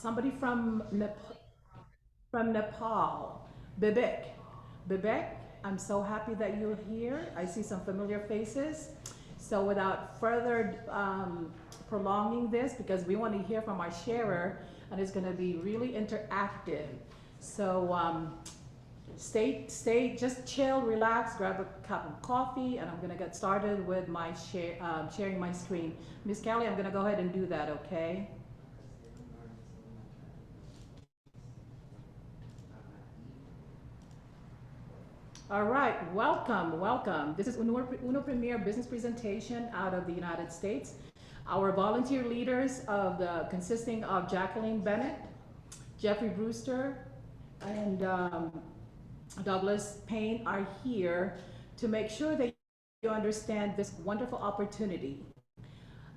somebody from Nepal, Bibek. Bibek, I'm so happy that you're here. I see some familiar faces. So without further prolonging this, because we want to hear from our sharer, and it's going to be really interactive. So just chill, relax, grab a cup of coffee, and I'm going to get started with my sharing my screen. Miss Kelly, I'm going to go ahead and do that, okay? All right, welcome, welcome. This is Uno Premier Business Presentation out of the United States. Our volunteer leaders consisting of Jacqueline Bennett, Jeffrey Brewster, and Douglas Payne are here to make sure that you understand this wonderful opportunity.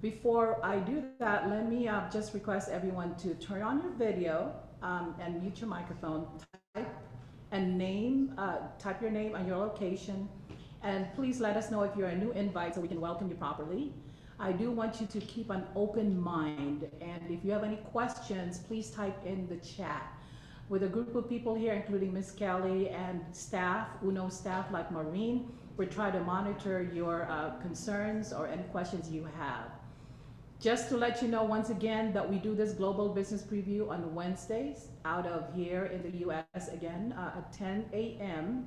Before I do that, let me just request everyone to turn on your video and mute your microphone. Type your name and your location, and please let us know if you're a new invite so we can welcome you properly. I do want you to keep an open mind, and if you have any questions, please type in the chat. With a group of people here, including Miss Kelly and staff, UNO staff like Maureen, we're trying to monitor your concerns or any questions you have. Just to let you know once again that we do this global business preview on Wednesdays out of here in the US again at 10 a.m.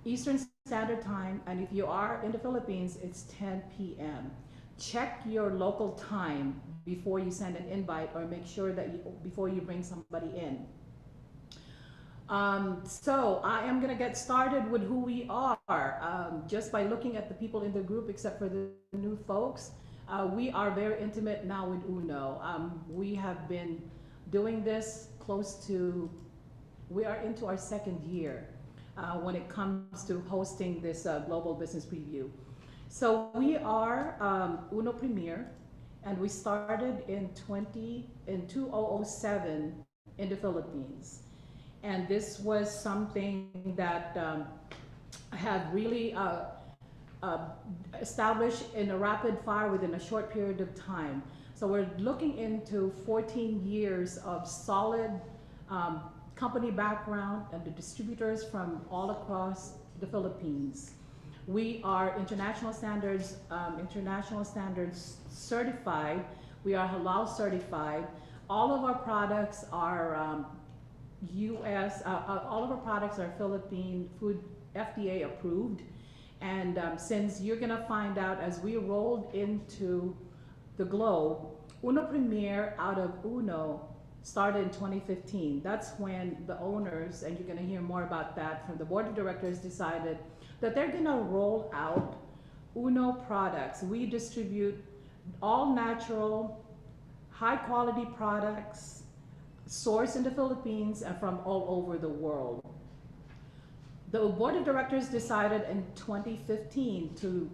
Eastern Standard Time. And if you are in the Philippines, it's 10 p.m. Check your local time before you send an invite, or make sure that before you bring somebody in. So I am going to get started with who we are just by looking at the people in the group, except for the new folks. We are very intimate now with UNO. We have been doing this we are into our second year when it comes to hosting this global business preview. So we are UNO Premier, and we started in 2007 in the Philippines. And this was something that had really established in a rapid fire within a short period of time. So we're looking into 14 years of solid company background and the distributors from all across the Philippines. We are international standards certified. We are halal certified. All of our products are all of our products are Philippine food FDA approved. And since you're gonna find out as we rolled into the globe, UNO Premier out of UNO started in 2015. That's when the owners, and you're gonna hear more about that from the board of directors, decided that they're gonna roll out UNO products. We distribute all natural, high quality products sourced in the Philippines and from all over the world. The board of directors decided in 2015 to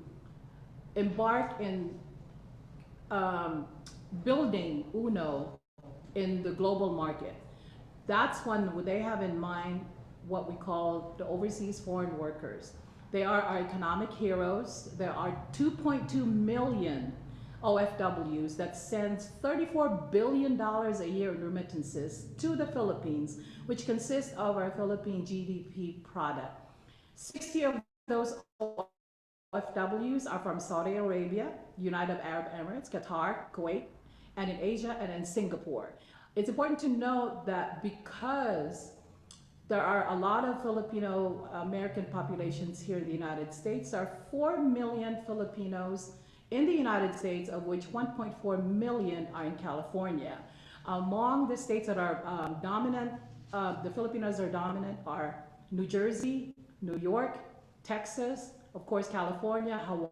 embark in building UNO in the global market. That's when they have in mind what we call the overseas foreign workers. They are our economic heroes. There are 2.2 million OFWs that sends $34 billion a year in remittances to the Philippines, which consists of our Philippine GDP product. 60 of those OFWs are from Saudi Arabia, United Arab Emirates, Qatar, Kuwait, and in Asia and in Singapore. It's important to note that because there are a lot of Filipino American populations here in the United States, there are 4 million Filipinos in the United States, of which 1.4 million are in California. Among the states that are dominant, the Filipinos are dominant, are New Jersey, New York, Texas, of course, California, Hawaii.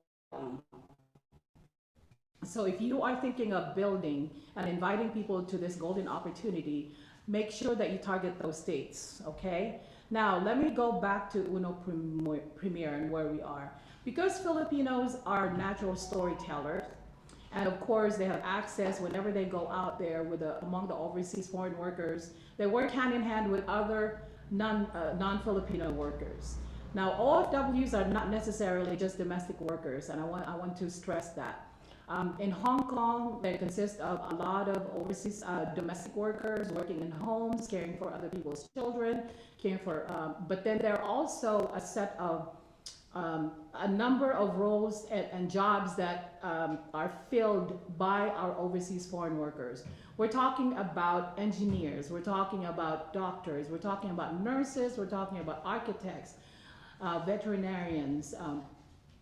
So if you are thinking of building and inviting people to this golden opportunity, make sure that you target those states, okay? Now, let me go back to UNO Premier and where we are. Because Filipinos are natural storytellers, and of course they have access whenever they go out there among the overseas foreign workers, they work hand in hand with other non-Filipino workers. Now, OFWs are not necessarily just domestic workers, and I want to stress that. In Hong Kong, they consist of a lot of overseas domestic workers working in homes, caring for other people's children, caring for, but then there are also a set of a number of roles and jobs that are filled by our overseas foreign workers. We're talking about engineers, we're talking about doctors, we're talking about nurses, we're talking about architects, veterinarians,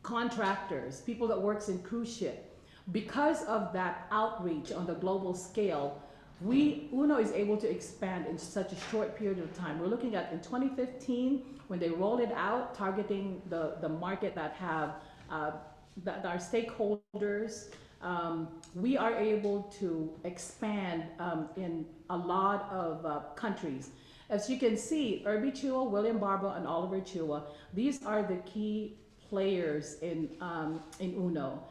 contractors, people that works in cruise ship. Because of that outreach on the global scale, UNO is able to expand in such a short period of time. We're looking at in 2015, when they rolled it out, targeting the market that have, that are stakeholders, we are able to expand in a lot of countries. As you can see, Irby Chua, William Barbo, and Oliver Chua, these are the key players in UNO.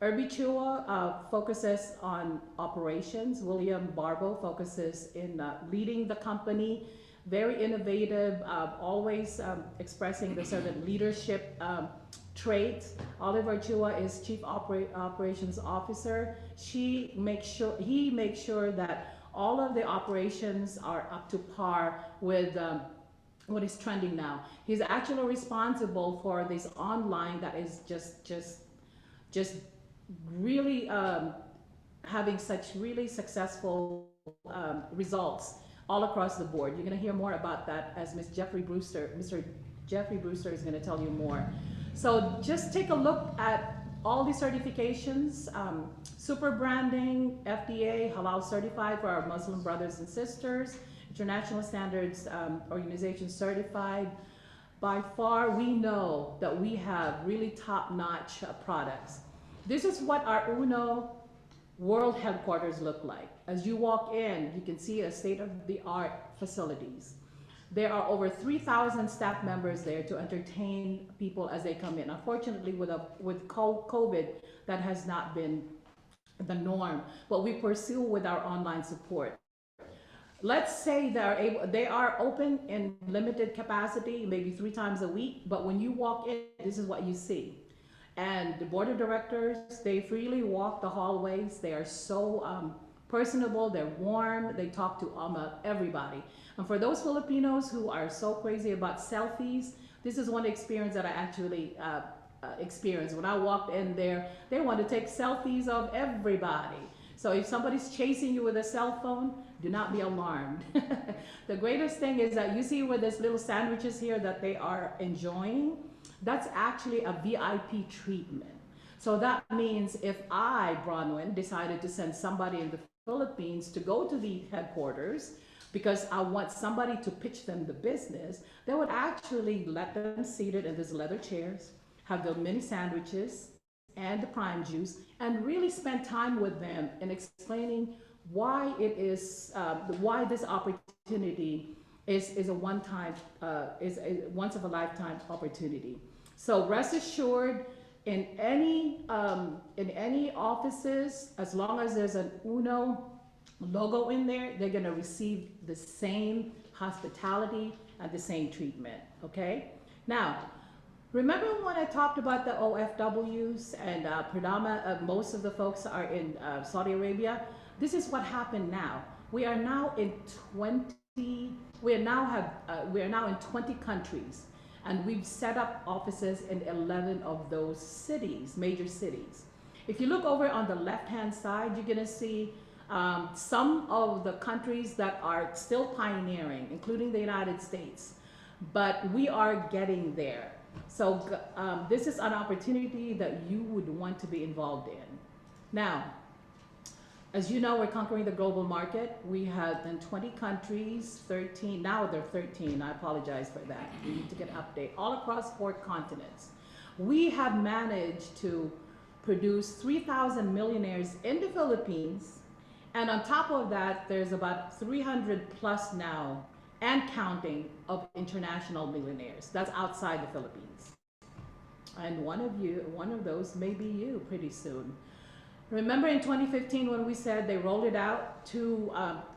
Irby Chua focuses on operations. William Barbo focuses in leading the company. Very innovative, always expressing the certain leadership traits. Oliver Chua is Chief Operations Officer. He makes sure that all of the operations are up to par with what is trending now. He's actually responsible for this online that is just really having such really successful results all across the board. You're going to hear more about that as Mr. Jeffrey Brewster is going to tell you more. So just take a look at all these certifications, super branding, FDA, halal certified for our Muslim brothers and sisters, international standards organization certified. By far, we know that we have really top-notch products. This is what our UNO world headquarters look like. As you walk in, you can see a state-of-the-art facilities. There are over 3,000 staff members there to entertain people as they come in. Unfortunately, with COVID, that has not been the norm, but we pursue with our online support. Let's say they are open in limited capacity, maybe 3 times a week, but when you walk in, this is what you see. And the board of directors, they freely walk the hallways. They are so personable, they're warm, they talk to everybody. And for those Filipinos who are so crazy about selfies, this is one experience that I actually experienced. When I walked in there, they want to take selfies of everybody. So if somebody's chasing you with a cell phone, do not be alarmed. The greatest thing is that you see with these little sandwiches here that they are enjoying, that's actually a VIP treatment. So that means if I, Bronwyn, decided to send somebody in the Philippines to go to the headquarters because I want somebody to pitch them the business, they would actually let them seated in these leather chairs, have the mini sandwiches and the prime juice, and really spend time with them in explaining why it is, why this opportunity is a one-time, is a once of a lifetime opportunity. So rest assured, in any offices, as long as there's an UNO logo in there, they're going to receive the same hospitality and the same treatment. Okay. Now, remember when I talked about the OFWs and most of the folks are in Saudi Arabia? This is what happened now. We are now in 20 countries, and we've set up offices in 11 of those cities, major cities. If you look over on the left-hand side, you're gonna see some of the countries that are still pioneering, including the United States, but we are getting there. So this is an opportunity that you would want to be involved in. Now, as you know, we're conquering the global market. We have in 20 countries, 13, now they're 13, I apologize for that. We need to get an update, all across 4 continents. We have managed to produce 3,000 millionaires in the Philippines, and on top of that, there's about 300 plus now, and counting, of international millionaires. That's outside the Philippines. And one of those may be you pretty soon. Remember in 2015 when we said they rolled it out to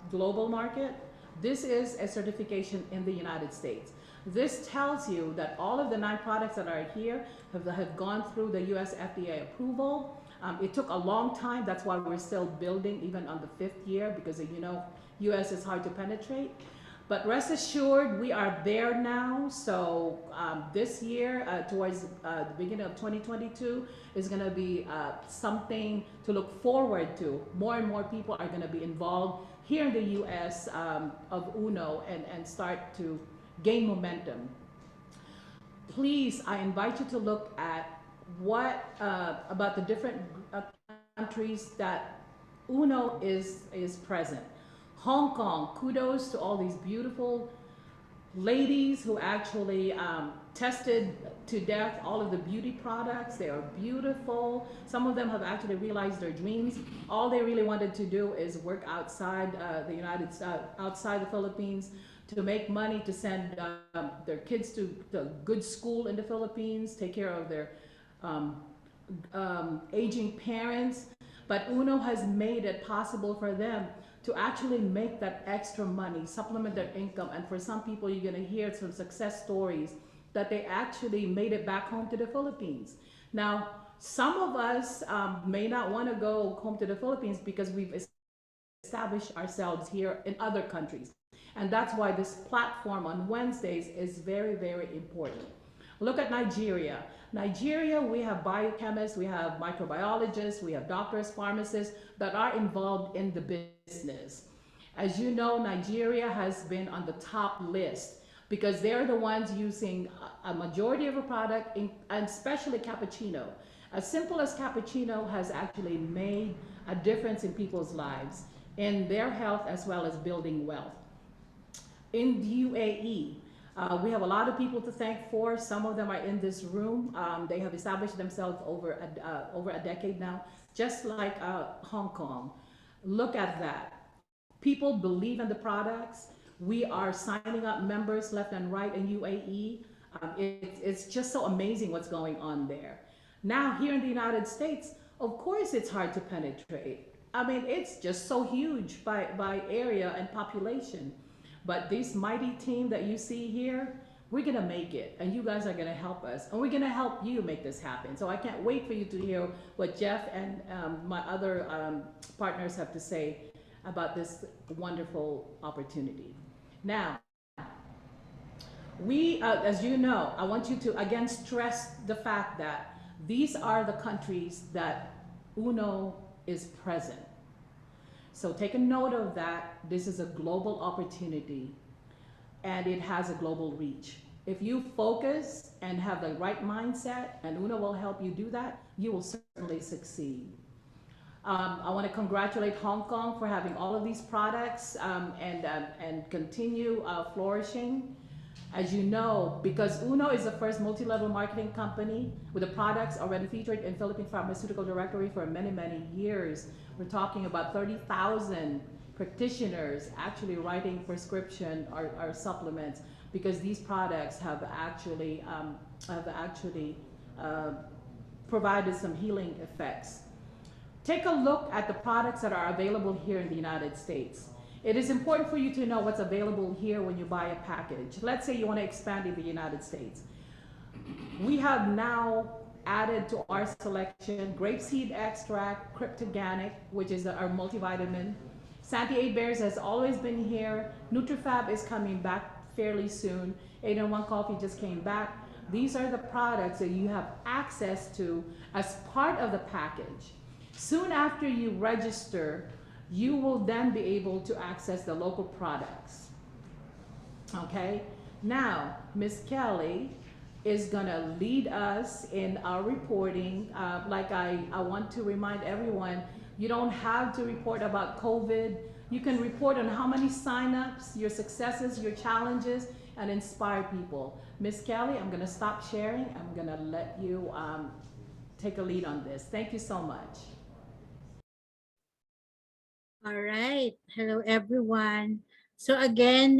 global market? This is a certification in the United States. This tells you that all of the 9 products that are here have gone through the US FDA approval. It took a long time. That's why we're still building even on the fifth year, because US is hard to penetrate. But rest assured, we are there now. So this year, towards the beginning of 2022, is going to be something to look forward to. More and more people are going to be involved here in the US of UNO, and start to gain momentum. Please, I invite you to look at what about the different countries that UNO is present. Hong Kong, kudos to all these beautiful ladies who actually tested to death all of the beauty products. They are beautiful. Some of them have actually realized their dreams. All they really wanted to do is work outside the United States, outside the Philippines, to make money to send their kids to good school in the Philippines, take care of their aging parents. But UNO has made it possible for them to actually make that extra money, supplement their income. And for some people, you're going to hear some success stories that they actually made it back home to the Philippines. Now, some of us may not want to go home to the Philippines because we've established ourselves here in other countries. And that's why this platform on Wednesdays is very, very important. Look at Nigeria. Nigeria, we have biochemists, we have microbiologists, we have doctors, pharmacists that are involved in the business. As you know, Nigeria has been on the top list because they're the ones using a majority of a product, and especially cappuccino. As simple as cappuccino has actually made a difference in people's lives, in their health, as well as building wealth. In the UAE, we have a lot of people to thank for. Some of them are in this room. They have established themselves over a decade now, just like Hong Kong. Look at that. People believe in the products. We are signing up members left and right in UAE. It's just so amazing what's going on there. Now, here in the United States, of course, it's hard to penetrate. I mean, it's just so huge by area and population. But this mighty team that you see here, we're gonna make it, and you guys are gonna help us, and we're gonna help you make this happen. So I can't wait for you to hear what Jeff and my other partners have to say about this wonderful opportunity. Now, we, as you know, I want you to again stress the fact that these are the countries that UNO is present. So take a note of that. This is a global opportunity, and it has a global reach. If you focus and have the right mindset, and UNO will help you do that, you will certainly succeed. I want to congratulate Hong Kong for having all of these products and continue flourishing. As you know, because UNO is the first multi-level marketing company with the products already featured in Philippine Pharmaceutical Directory for many, many years. We're talking about 30,000 practitioners actually writing prescription or supplements, because these products have actually provided some healing effects. Take a look at the products that are available here in the United States. It is important for you to know what's available here when you buy a package. Let's say you want to expand in the United States. We have now added to our selection grapeseed extract, cryptogenic, which is our multivitamin. Santi 8 Bears has always been here. NutriFab is coming back fairly soon. 8-in-1 Coffee just came back. These are the products that you have access to as part of the package. Soon after you register, you will then be able to access the local products. Okay? Now, Miss Kelly is gonna lead us in our reporting. I want to remind everyone, you don't have to report about COVID. You can report on how many signups, your successes, your challenges, and inspire people. Miss Kelly, I'm gonna stop sharing. I'm gonna let you take a lead on this. Thank you so much. All right. Hello, everyone. So again,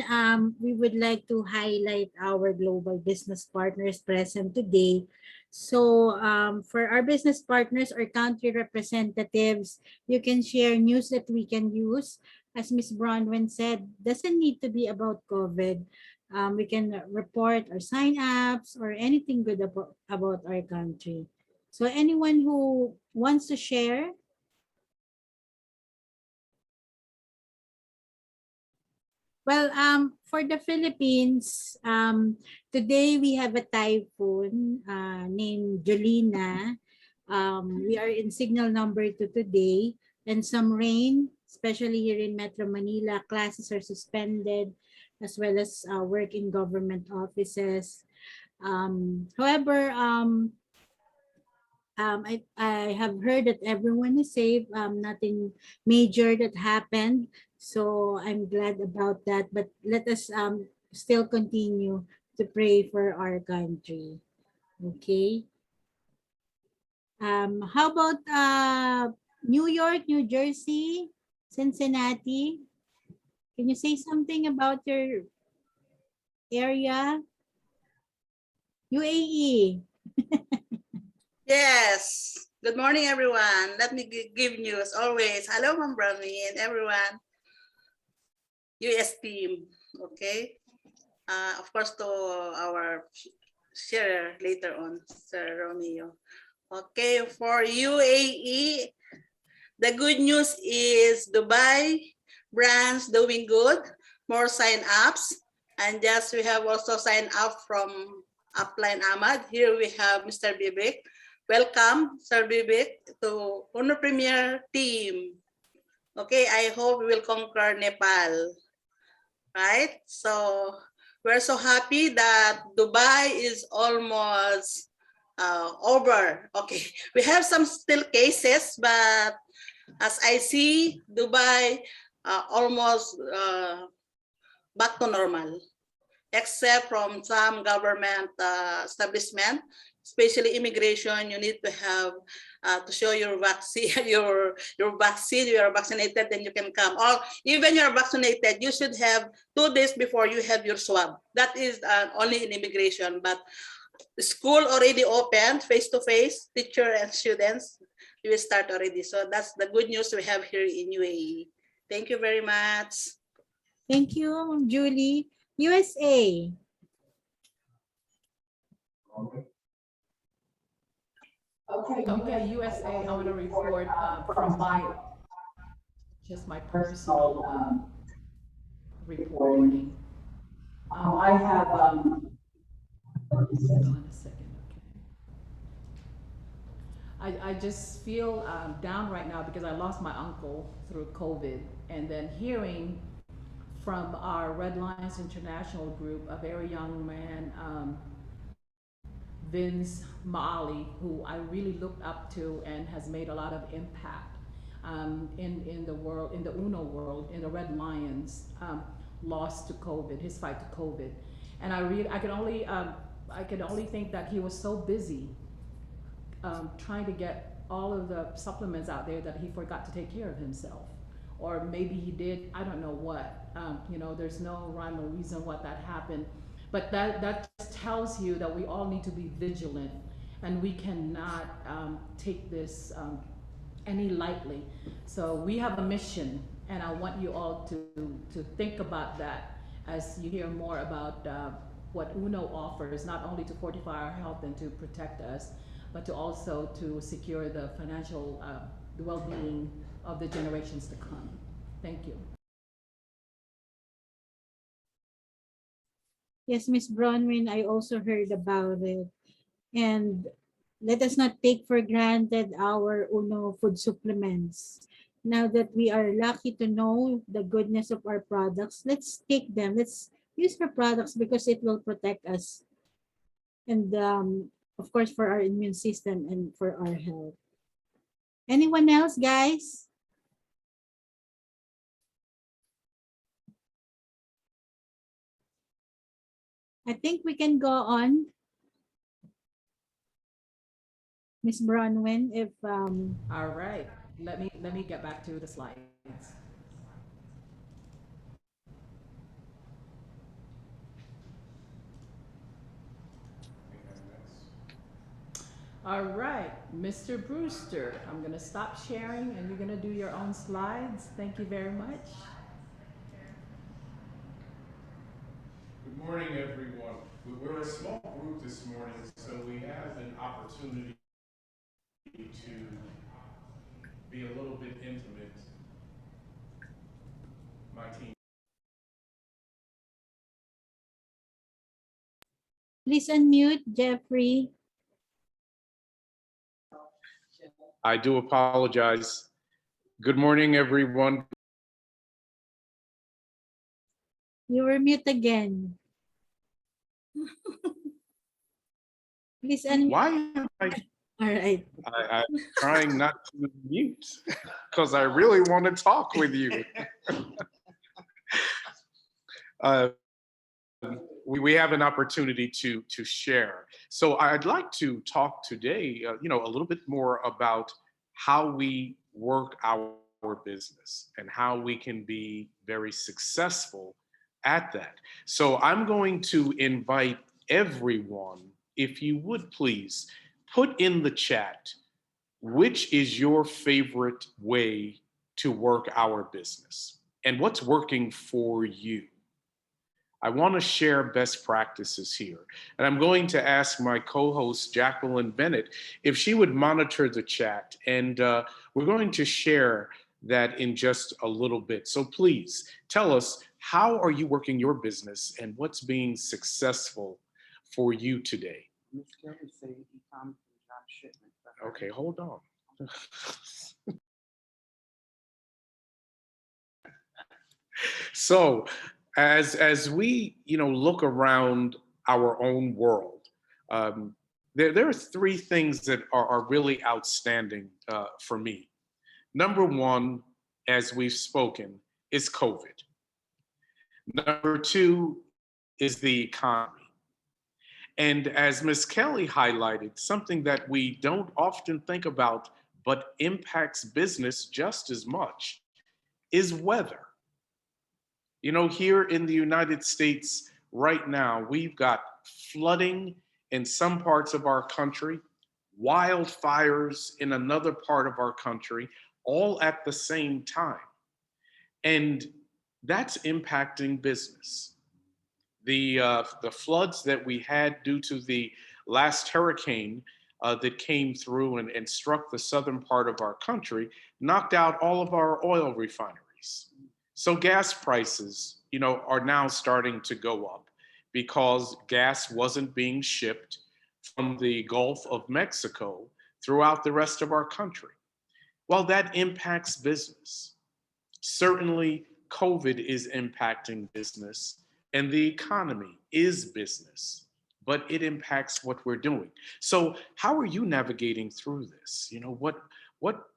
we would like to highlight our global business partners present today. So for our business partners or country representatives, you can share news that we can use. As Ms. Bronwyn said, doesn't need to be about COVID. We can report our sign-ups or anything good about our country. So anyone who wants to share? Well, for the Philippines, today we have a typhoon named Jolina. We are in signal number 2 today, and some rain, especially here in Metro Manila. Classes are suspended, as well as work in government offices. However, I have heard that everyone is safe. Nothing major that happened. So I'm glad about that. But let us still continue to pray for our country. Okay. How about New York, New Jersey, Cincinnati? Can you say something about your area? UAE. Yes. Good morning, everyone. Let me give news always. Hello, Ma'am Brownie and everyone. US team. Okay. Of course, to our sharer later on, Sir Romeo. Okay, for UAE, the good news is Dubai brands doing good, more sign-ups. And just we have also signed up from Upline Ahmad. Here we have Mr. Bibik. Welcome, Sir Bibik, to Honor Premier team. Okay, I hope we will conquer Nepal. Right? So we're so happy that Dubai is almost over. Okay, we have some still cases, but as I see, Dubai almost back to normal, except from some government establishment, especially immigration. You need to have to show your vaccine, your vaccine. You are vaccinated, then you can come. Or even you are vaccinated, you should have 2 days before you have your swab. That is only in immigration, but the school already opened face to face, teacher and students. You will start already. So that's the good news we have here in UAE. Thank you very much. Thank you, Julie. USA. Okay, USA, I want to report from my just my personal reporting. I have hold on a second. Okay, I just feel down right now because I lost my uncle through COVID, and then hearing from our Red Lions International group, a very young man, Vince Maali, who I really looked up to and has made a lot of impact in the world, in the UNO world, in the Red Lions, lost to COVID, his fight to COVID. And I could only think that he was so busy trying to get all of the supplements out there that he forgot to take care of himself. Or maybe he did, I don't know what. There's no rhyme or reason what that happened. But that just tells you that we all need to be vigilant and we cannot take this any lightly. So we have a mission, and I want you all to think about that as you hear more about what UNO offers, not only to fortify our health and to protect us, but to also to secure the financial the well-being of the generations to come. Thank you. Yes, Miss Bronwyn, I also heard about it. And let us not take for granted our UNO food supplements. Now that we are lucky to know the goodness of our products, let's take them. Let's use our products because it will protect us. And of course, for our immune system and for our health. Anyone else, guys? I think we can go on, Miss Bronwyn, if All right. Let me get back to the slides. All right, Mr. Brewster, I'm going to stop sharing and you're going to do your own slides. Thank you very much. Good morning, everyone. We're a small group this morning, so we have an opportunity to be a little bit intimate. My team. Please unmute, Jeffrey. I do apologize. Good morning, everyone. You were mute again. Please unmute. Why am All right. I'm trying not to mute because I really want to talk with you. We have an opportunity to share. So I'd like to talk today, a little bit more about how we work our business and how we can be very successful at that. So I'm going to invite everyone, if you would please, put in the chat, which is your favorite way to work our business and what's working for you? I want to share best practices here. And I'm going to ask my co-host, Jacqueline Bennett, if she would monitor the chat. And we're going to share that in just a little bit. So please tell us, how are you working your business and what's being successful for you today? Ms. Kelly said e-commerce and drop shipment. Okay, hold on. So as we look around our own world, there are three things that are really outstanding for me. Number one, as we've spoken, is COVID. Number two is the economy. And as Ms. Kelly highlighted, something that we don't often think about but impacts business just as much is weather. Here in the United States right now, we've got flooding in some parts of our country, wildfires in another part of our country, all at the same time. And that's impacting business. The floods that we had due to the last hurricane that came through and struck the southern part of our country knocked out all of our oil refineries. So gas prices, are now starting to go up because gas wasn't being shipped from the Gulf of Mexico throughout the rest of our country. Well, that impacts business. Certainly, COVID is impacting business and the economy is business, but it impacts what we're doing. So how are you navigating through this? What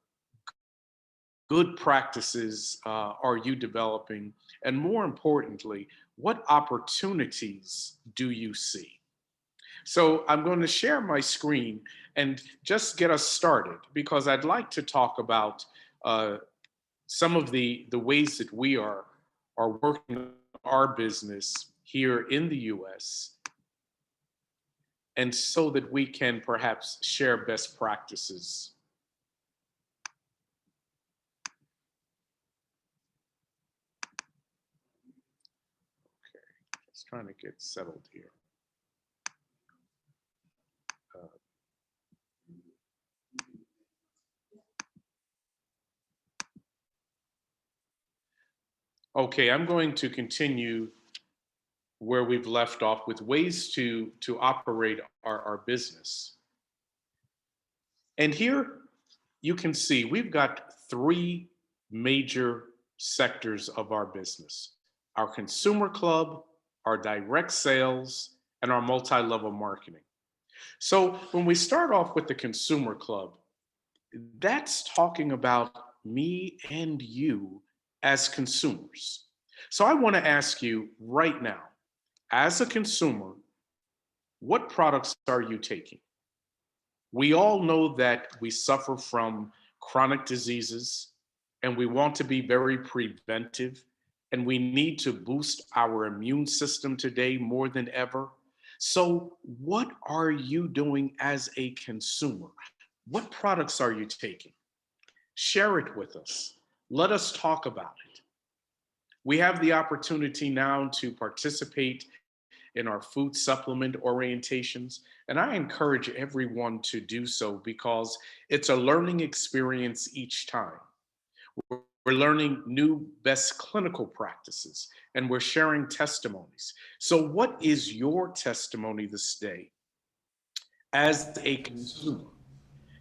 good practices are you developing? And more importantly, what opportunities do you see? So I'm going to share my screen and just get us started because I'd like to talk about some of the ways that we are working our business here in the US, and so that we can perhaps share best practices. Okay, just trying to get settled here. Okay, I'm going to continue where we've left off with ways to operate our business. And here you can see we've got three major sectors of our business: our consumer club, our direct sales, and our multi-level marketing. So when we start off with the consumer club, that's talking about me and you as consumers. So I want to ask you right now, as a consumer, what products are you taking? We all know that we suffer from chronic diseases and we want to be very preventive, and we need to boost our immune system today more than ever. So what are you doing as a consumer? What products are you taking? Share it with us. Let us talk about it. We have the opportunity now to participate in our food supplement orientations. And I encourage everyone to do so because it's a learning experience each time. We're learning new best clinical practices and we're sharing testimonies. So, what is your testimony this day as a consumer?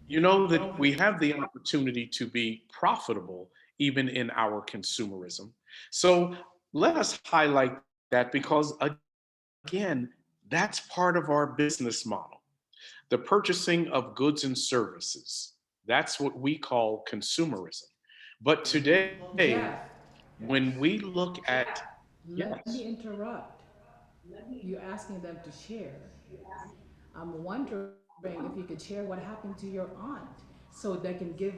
You know that we have the opportunity to be profitable even in our consumerism. So, let us highlight that because, again, that's part of our business model. The purchasing of goods and services. That's what we call consumerism. But today, Jeff, when we look at, let me yes, interrupt. You're asking them to share. I'm wondering if you could share what happened to your aunt so they can give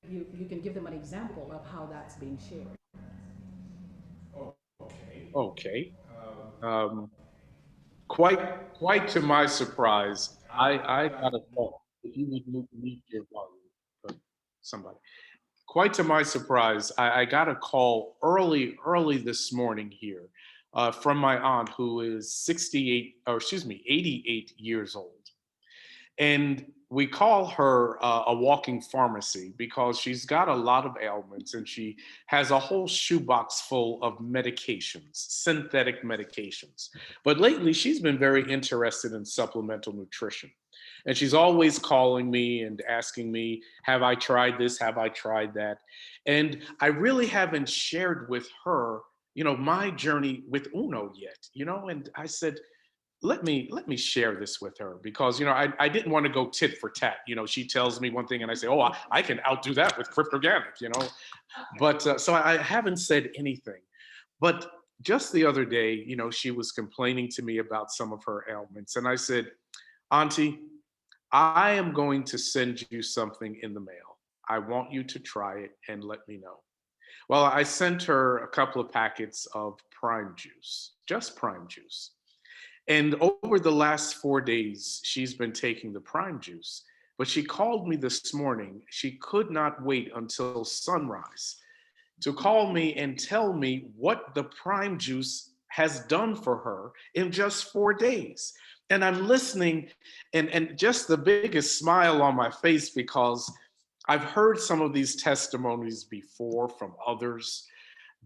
you can give them an example of how that's being shared. okay. Um, quite to my surprise, I got a call. If you would mute your volume, uh, somebody. Quite to my surprise, I got a call early this morning here from my aunt who is 68, or excuse me, 88 years old. And we call her a walking pharmacy because she's got a lot of ailments and she has a whole shoebox full of medications, synthetic medications. But lately, she's been very interested in supplemental nutrition. And she's always calling me and asking me, have I tried this? Have I tried that? And I really haven't shared with her, my journey with Uno yet, and I said, let me share this with her because I didn't want to go tit for tat. She tells me one thing and I say, oh, I can outdo that with cryptogamic. But so I haven't said anything. But just the other day, she was complaining to me about some of her ailments, and I said, Auntie, I am going to send you something in the mail. I want you to try it and let me know. Well, I sent her a couple of packets of prime juice, just prime juice. And over the last 4 days, she's been taking the prime juice. But she called me this morning. She could not wait until sunrise to call me and tell me what the prime juice has done for her in just 4 days. And I'm listening and just the biggest smile on my face because I've heard some of these testimonies before from others,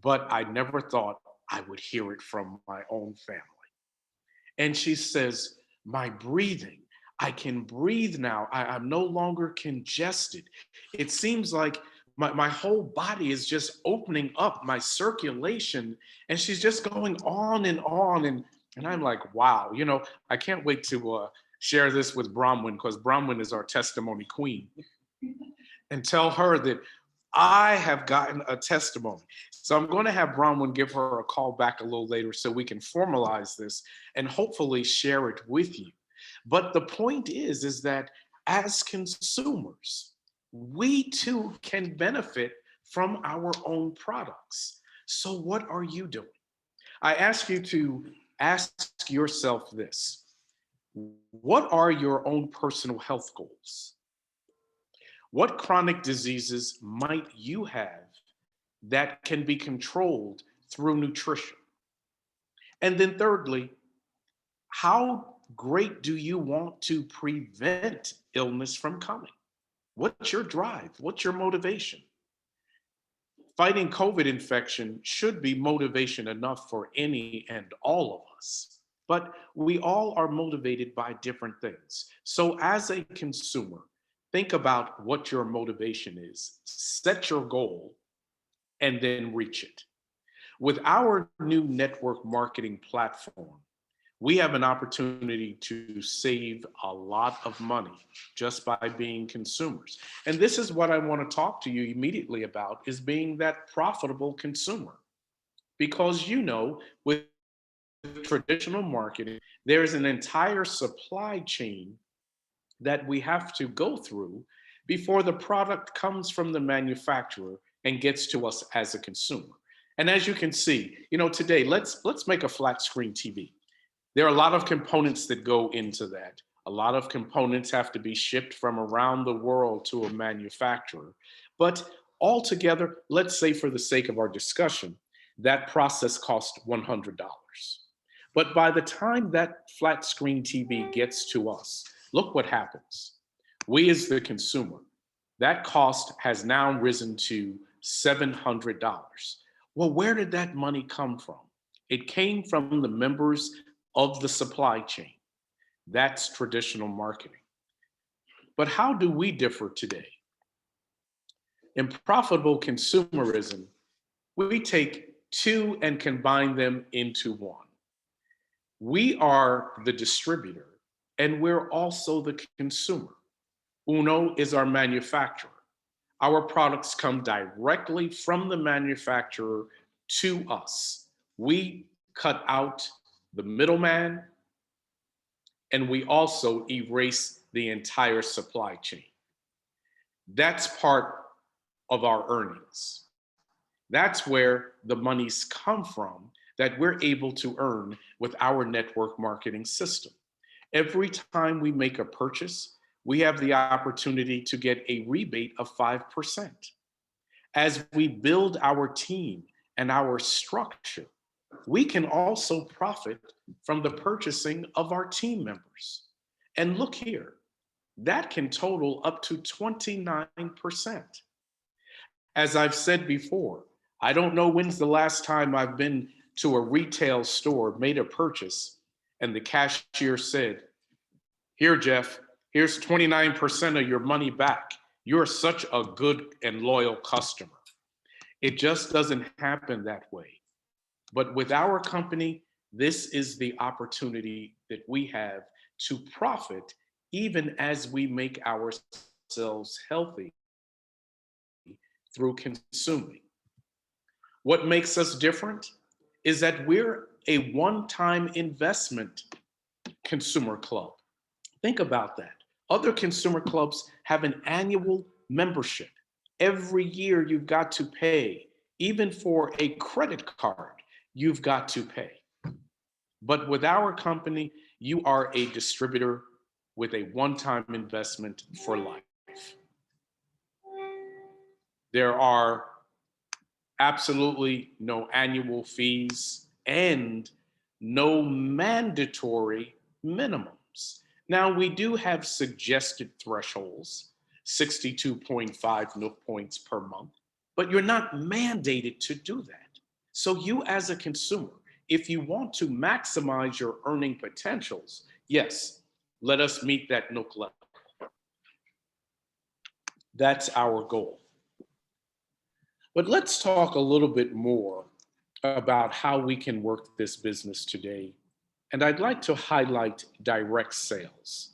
but I never thought I would hear it from my own family. And she says, my breathing, I can breathe now. I'm no longer congested. It seems like my whole body is just opening up, my circulation. And she's just going on and on. And I'm like, wow, I can't wait to share this with Bronwyn because Bronwyn is our testimony queen and tell her that I have gotten a testimony. So I'm going to have Bronwyn give her a call back a little later so we can formalize this and hopefully share it with you. But the point is that as consumers, we too can benefit from our own products. So what are you doing? I ask you to ask yourself this. What are your own personal health goals? What chronic diseases might you have that can be controlled through nutrition? And then, thirdly, how great do you want to prevent illness from coming? What's your drive? What's your motivation? Fighting COVID infection should be motivation enough for any and all of us, but we all are motivated by different things. So, as a consumer, think about what your motivation is, set your goal, and then reach it. With our new network marketing platform, we have an opportunity to save a lot of money just by being consumers. And this is what I want to talk to you immediately about is being that profitable consumer. Because with traditional marketing, there's an entire supply chain that we have to go through before the product comes from the manufacturer and gets to us as a consumer. And as you can see, today, let's make a flat screen TV. There are a lot of components that go into that. A lot of components have to be shipped from around the world to a manufacturer. But altogether, let's say for the sake of our discussion, that process cost $100. But by the time that flat screen TV gets to us, look what happens. We as the consumer, that cost has now risen to $700. Well, where did that money come from? It came from the members of the supply chain. That's traditional marketing. But how do we differ today? In profitable consumerism, we take two and combine them into one. We are the distributor and we're also the consumer. Uno is our manufacturer. Our products come directly from the manufacturer to us. We cut out the middleman and we also erase the entire supply chain. That's part of our earnings. That's where the monies come from that we're able to earn with our network marketing system. Every time we make a purchase, we have the opportunity to get a rebate of 5%. As we build our team and our structure, we can also profit from the purchasing of our team members. And look here, that can total up to 29%. As I've said before, I don't know when's the last time I've been to a retail store, made a purchase, and the cashier said, "Here, Jeff, here's 29% of your money back. You're such a good and loyal customer." It just doesn't happen that way. But with our company, this is the opportunity that we have to profit even as we make ourselves healthy through consuming. What makes us different is that we're a one-time investment consumer club. Think about that. Other consumer clubs have an annual membership. Every year you've got to pay. Even for a credit card, you've got to pay. But with our company, you are a distributor with a one-time investment for life. There are absolutely no annual fees and no mandatory minimums. Now, we do have suggested thresholds, 62.5 Nook points per month, but you're not mandated to do that. So you as a consumer, if you want to maximize your earning potentials, yes, let us meet that Nook level. That's our goal. But let's talk a little bit more about how we can work this business today. And I'd like to highlight direct sales.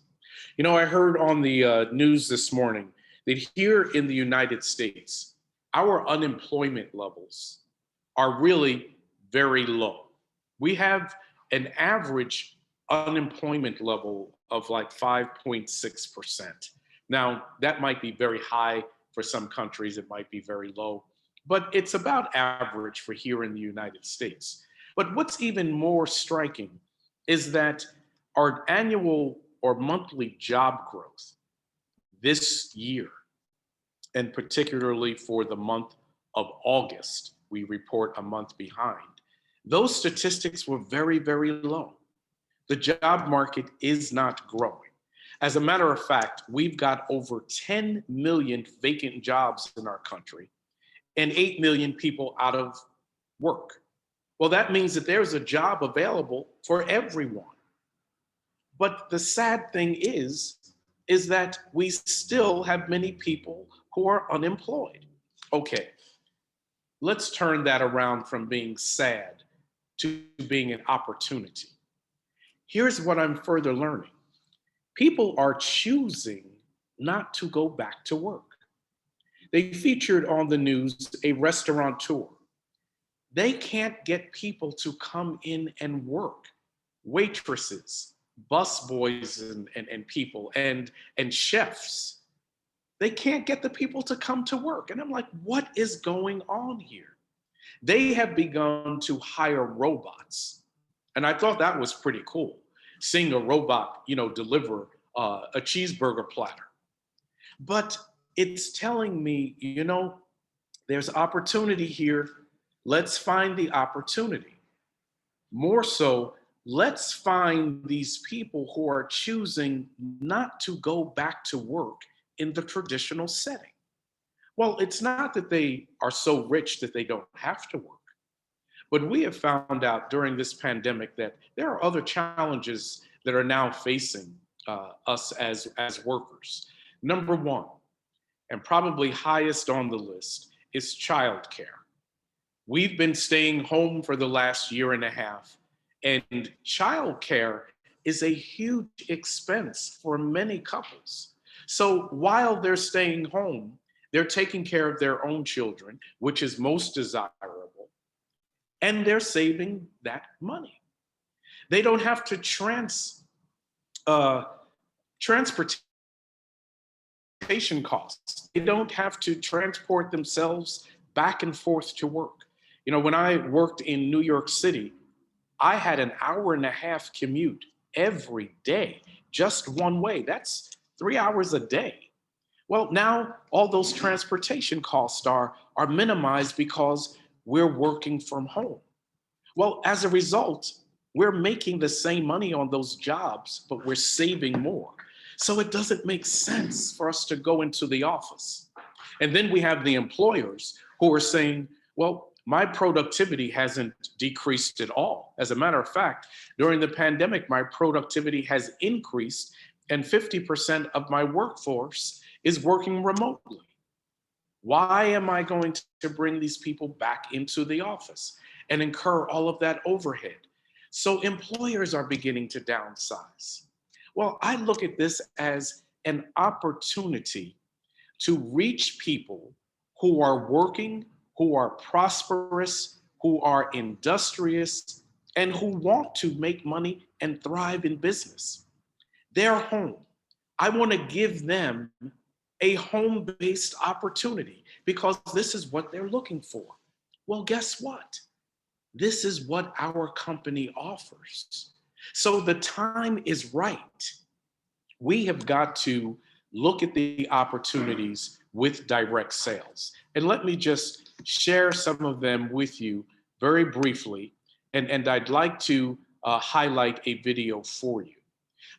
You know, I heard on the news this morning that here in the United States, our unemployment levels are really very low. We have an average unemployment level of like 5.6%. Now, that might be very high for some countries, it might be very low, but it's about average for here in the United States. But what's even more striking is that our annual or monthly job growth this year, and particularly for the month of August, we report a month behind, those statistics were very, very low. The job market is not growing. As a matter of fact, we've got over 10 million vacant jobs in our country and 8 million people out of work. Well, that means that there's a job available for everyone. But the sad thing is that we still have many people who are unemployed. Okay, let's turn that around from being sad to being an opportunity. Here's what I'm further learning. People are choosing not to go back to work. They featured on the news a restaurateur. They can't get people to come in and work. Waitresses, busboys and people, and chefs. They can't get the people to come to work. And I'm like, what is going on here? They have begun to hire robots. And I thought that was pretty cool, seeing a robot, deliver a cheeseburger platter. But it's telling me, there's opportunity here. Let's find the opportunity. More so, Let's find these people who are choosing not to go back to work in the traditional setting. Well, it's not that they are so rich that they don't have to work, but we have found out during this pandemic that there are other challenges that are now facing us as workers. Number one, and probably highest on the list, is childcare. We've been staying home for the last year and a half, and childcare is a huge expense for many couples. So while they're staying home, they're taking care of their own children, which is most desirable, and they're saving that money. They don't have to transportation costs. They don't have to transport themselves back and forth to work. You know, when I worked in New York City, I had an hour and a half commute every day, just one way. That's 3 hours a day. Well, now all those transportation costs are minimized because we're working from home. Well, as a result, we're making the same money on those jobs, but we're saving more. So it doesn't make sense for us to go into the office. And then we have the employers who are saying, well, my productivity hasn't decreased at all. As a matter of fact, during the pandemic, my productivity has increased, and 50% of my workforce is working remotely. Why am I going to bring these people back into the office and incur all of that overhead? So employers are beginning to downsize. Well, I look at this as an opportunity to reach people who are working, who are prosperous, who are industrious, and who want to make money and thrive in business. They're home. I want to give them a home-based opportunity because this is what they're looking for. Well, guess what? This is what our company offers. So the time is right. We have got to look at the opportunities with direct sales. And let me just share some of them with you very briefly. And I'd like to highlight a video for you.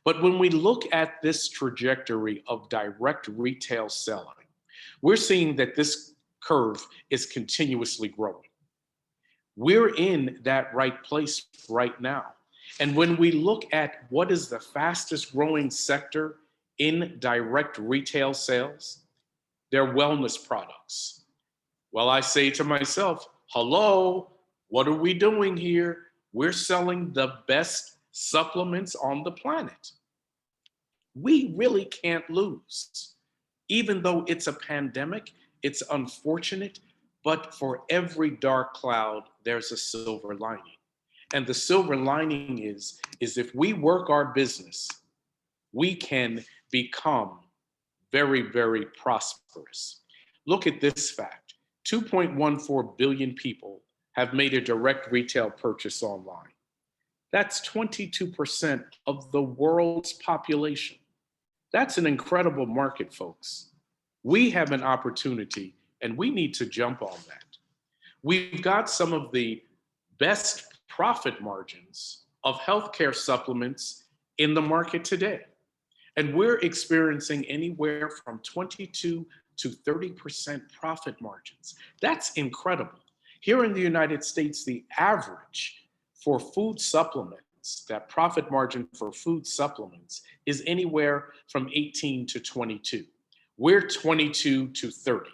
But when we look at this trajectory of direct retail selling, we're seeing that this curve is continuously growing. We're in that right place right now. And when we look at what is the fastest growing sector in direct retail sales, they're wellness products. Well, I say to myself, hello, what are we doing here? We're selling the best supplements on the planet. We really can't lose. Even though it's a pandemic, it's unfortunate, but for every dark cloud, there's a silver lining. And the silver lining is if we work our business, we can become very, very prosperous. Look at this fact. 2.14 billion people have made a direct retail purchase online. That's 22% of the world's population. That's an incredible market, folks. We have an opportunity and we need to jump on that. We've got some of the best profit margins of healthcare supplements in the market today. And we're experiencing anywhere from 22 to 30% profit margins. That's incredible. Here in the United States, the average for food supplements, that profit margin for food supplements is anywhere from 18 to 22. We're 22 to 30,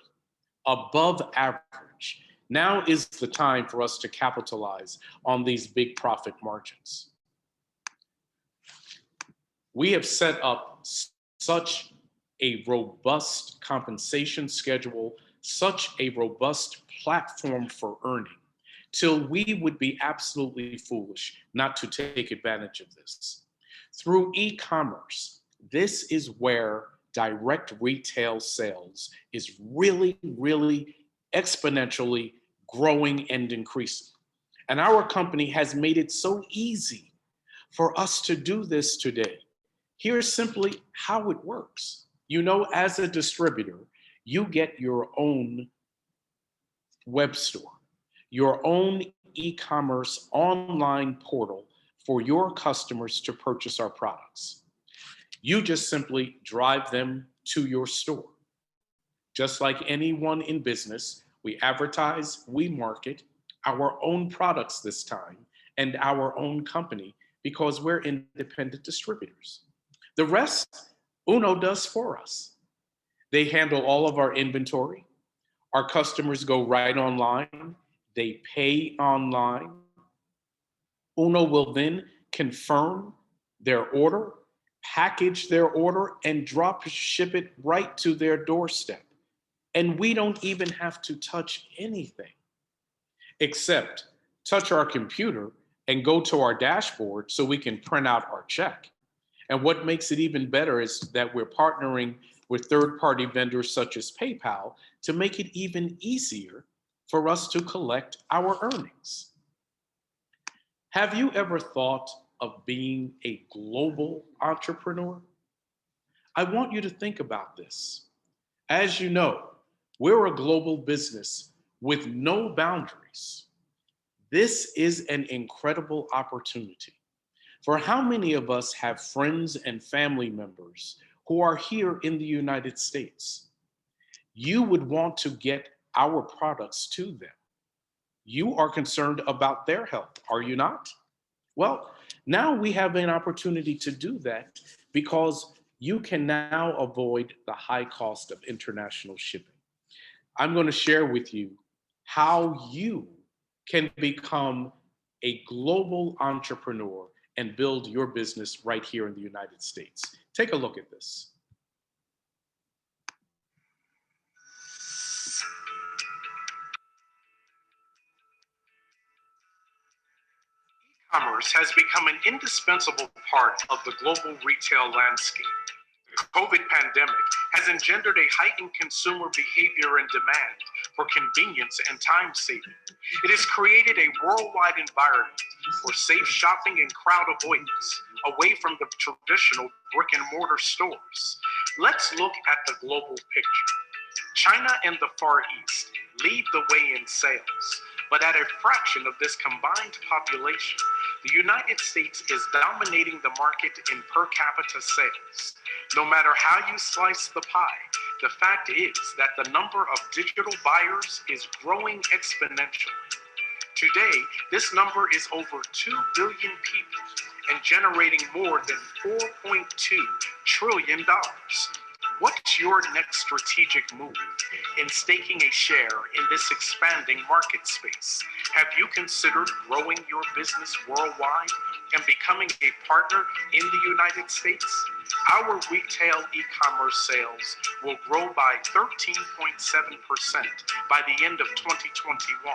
above average. Now is the time for us to capitalize on these big profit margins. We have set up such a robust compensation schedule, such a robust platform for earning, till we would be absolutely foolish not to take advantage of this. Through e-commerce, this is where direct retail sales is really, really exponentially growing and increasing. And our company has made it so easy for us to do this today. Here's simply how it works. You know, as a distributor, you get your own web store, your own e-commerce online portal for your customers to purchase our products. You just simply drive them to your store. Just like anyone in business, we advertise, we market our own products this time and our own company because we're independent distributors. The rest, Uno does for us. They handle all of our inventory. Our customers go right online. They pay online. Uno will then confirm their order, package their order, and drop ship it right to their doorstep. And we don't even have to touch anything except touch our computer and go to our dashboard so we can print out our check. And what makes it even better is that we're partnering with third-party vendors such as PayPal to make it even easier for us to collect our earnings. Have you ever thought of being a global entrepreneur? I want you to think about this. As you know, we're a global business with no boundaries. This is an incredible opportunity. For how many of us have friends and family members who are here in the United States? You would want to get our products to them. You are concerned about their health, are you not? Well, now we have an opportunity to do that because you can now avoid the high cost of international shipping. I'm going to share with you how you can become a global entrepreneur and build your business right here in the United States. Take a look at this. E-commerce has become an indispensable part of the global retail landscape. The COVID pandemic has engendered a heightened consumer behavior and demand for convenience and time saving. It has created a worldwide environment for safe shopping and crowd avoidance away from the traditional brick and mortar stores. Let's look at the global picture. China and the Far East lead the way in sales, but at a fraction of this combined population, the United States is dominating the market in per capita sales. No matter how you slice the pie, the fact is that the number of digital buyers is growing exponentially. Today, this number is over 2 billion people and generating more than $4.2 trillion. What's your next strategic move in staking a share in this expanding market space? Have you considered growing your business worldwide and becoming a partner in the United States? Our retail e-commerce sales will grow by 13.7% by the end of 2021.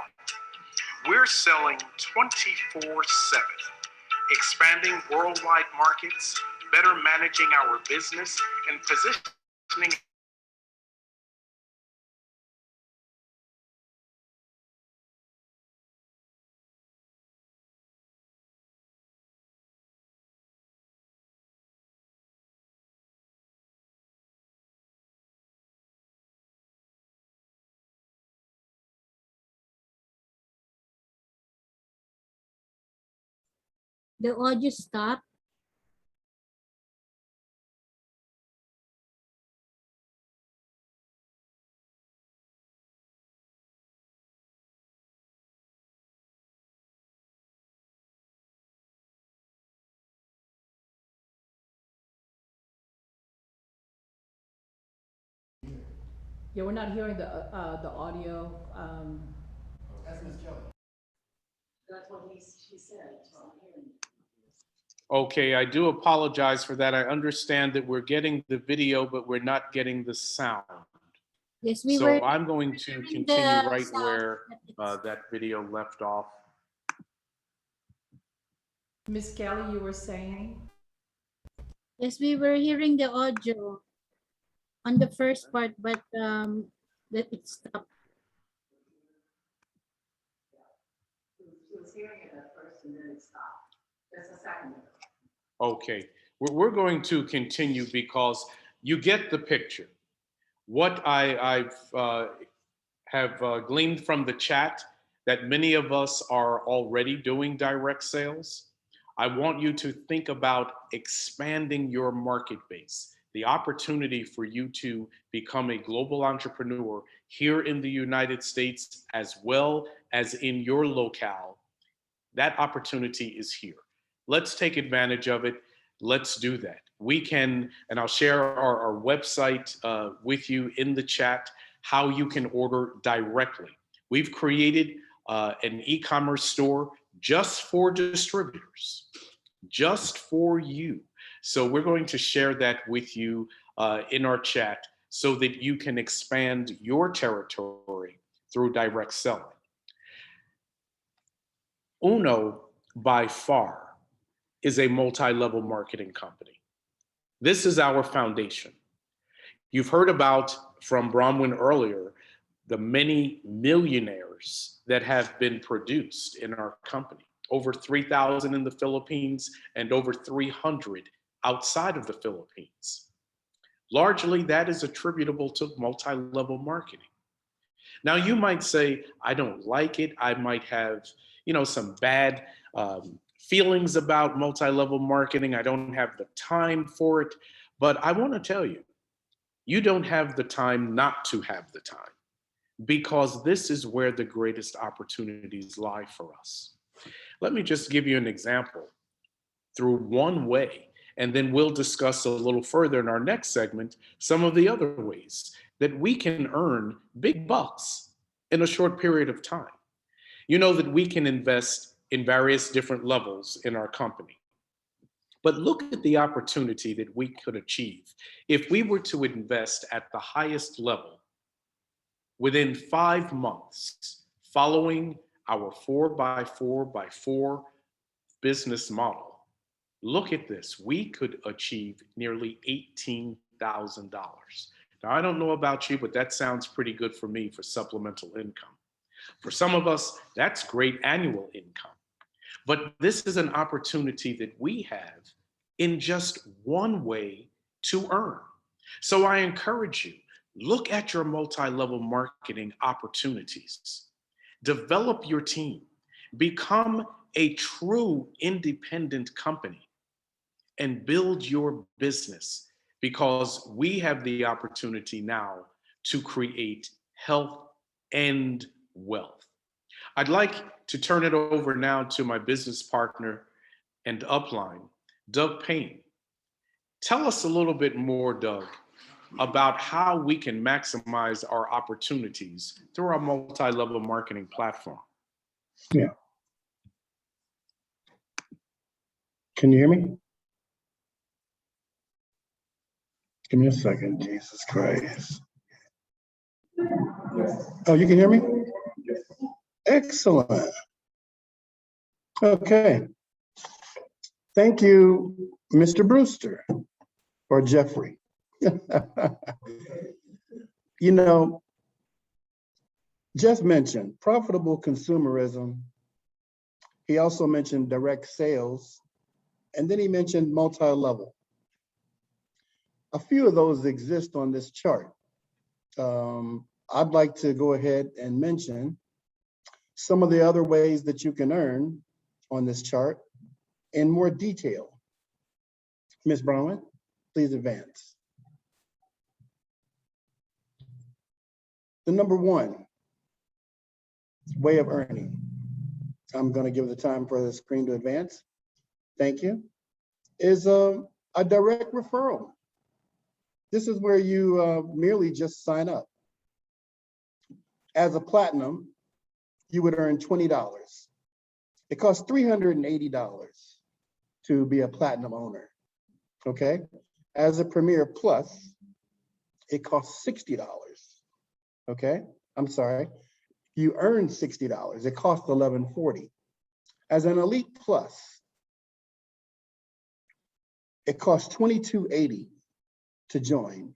We're selling 24/7, expanding worldwide markets, better managing our business, and positioning The audio stopped. Yeah, we're not hearing the audio. That's what she said, so I'm hearing. Okay, I do apologize for that. I understand that we're getting the video, but we're not getting the sound. Yes, we So were I'm going to hearing continue the right sound, where but it's- that video left off. Miss Kelly, you were saying? Yes, we were hearing the audio on the first part, but that it stopped. She was hearing it at first and then it stopped. Just a second. Okay, we're going to continue because you get the picture. What I've have gleaned from the chat that many of us are already doing direct sales. I want you to think about expanding your market base, the opportunity for you to become a global entrepreneur here in the United States as well as in your locale. That opportunity is here. Let's take advantage of it. Let's do that. We can, and I'll share our website with you in the chat, how you can order directly. We've created an e-commerce store just for distributors, just for you. So we're going to share that with you in our chat so that you can expand your territory through direct selling. Uno, by far, is a multi-level marketing company. This is our foundation. You've heard about from Bronwyn earlier, the many millionaires that have been produced in our company. Over 3,000 in the Philippines and over 300 outside of the Philippines. Largely, that is attributable to multi-level marketing. Now, you might say, I don't like it. I might have, some bad feelings about multi-level marketing. I don't have the time for it. But I want to tell you, you don't have the time not to have the time, because this is where the greatest opportunities lie for us. Let me just give you an example through one way, and then we'll discuss a little further in our next segment some of the other ways that we can earn big bucks in a short period of time. You know that we can invest in various different levels in our company. But look at the opportunity that we could achieve if we were to invest at the highest level within 5 months following our 4x4x4 business model. Look at this. We could achieve nearly $18,000. Now, I don't know about you, but that sounds pretty good for me for supplemental income. For some of us, that's great annual income. But this is an opportunity that we have in just one way to earn. So I encourage you, look at your multi-level marketing opportunities. Develop your team. Become a true independent company and build your business, because we have the opportunity now to create health and wealth. I'd like to turn it over now to my business partner and upline, Doug Payne. Tell us a little bit more, Doug, about how we can maximize our opportunities through our multi-level marketing platform. Yeah. Can you hear me? Give me a second, Jesus Christ. Oh, you can hear me? Excellent. Okay. Thank you, Mr. Brewster, or Jeffrey. Jeff mentioned profitable consumerism. He also mentioned direct sales, and then he mentioned multi-level. A few of those exist on this chart. I'd like to go ahead and mention some of the other ways that you can earn on this chart in more detail. Ms. Brown, please advance. The number one way of earning, I'm going to give the time for the screen to advance. Thank you. Is a direct referral. This is where you merely just sign up. As a platinum, you would earn $20. It costs $380 to be a platinum owner, okay? As a Premier Plus, it costs $60, okay? I'm sorry, you earn $60, it costs $11.40. As an Elite Plus, it costs $22.80 to join.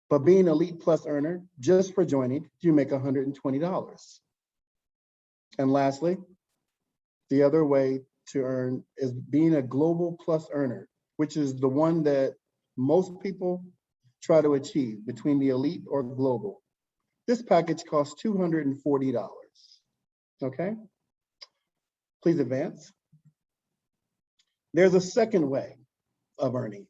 But being Elite Plus earner, just for joining, you make $120. And lastly, the other way to earn is being a Global Plus earner, which is the one that most people try to achieve between the Elite or Global. This package costs $240, okay? Please advance. There's a second way of earning.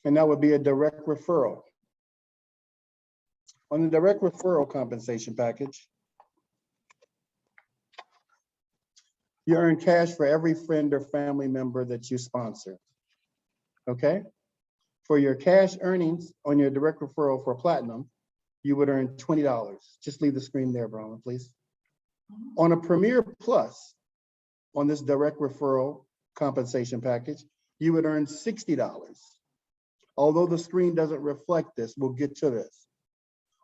And that would be a direct referral. On the direct referral compensation package, you earn cash for every friend or family member that you sponsor. Okay? For your cash earnings on your direct referral for platinum, you would earn $20. Just leave the screen there, Brahma, please. On a Premier Plus, on this direct referral compensation package, you would earn $60. Although the screen doesn't reflect this, we'll get to this.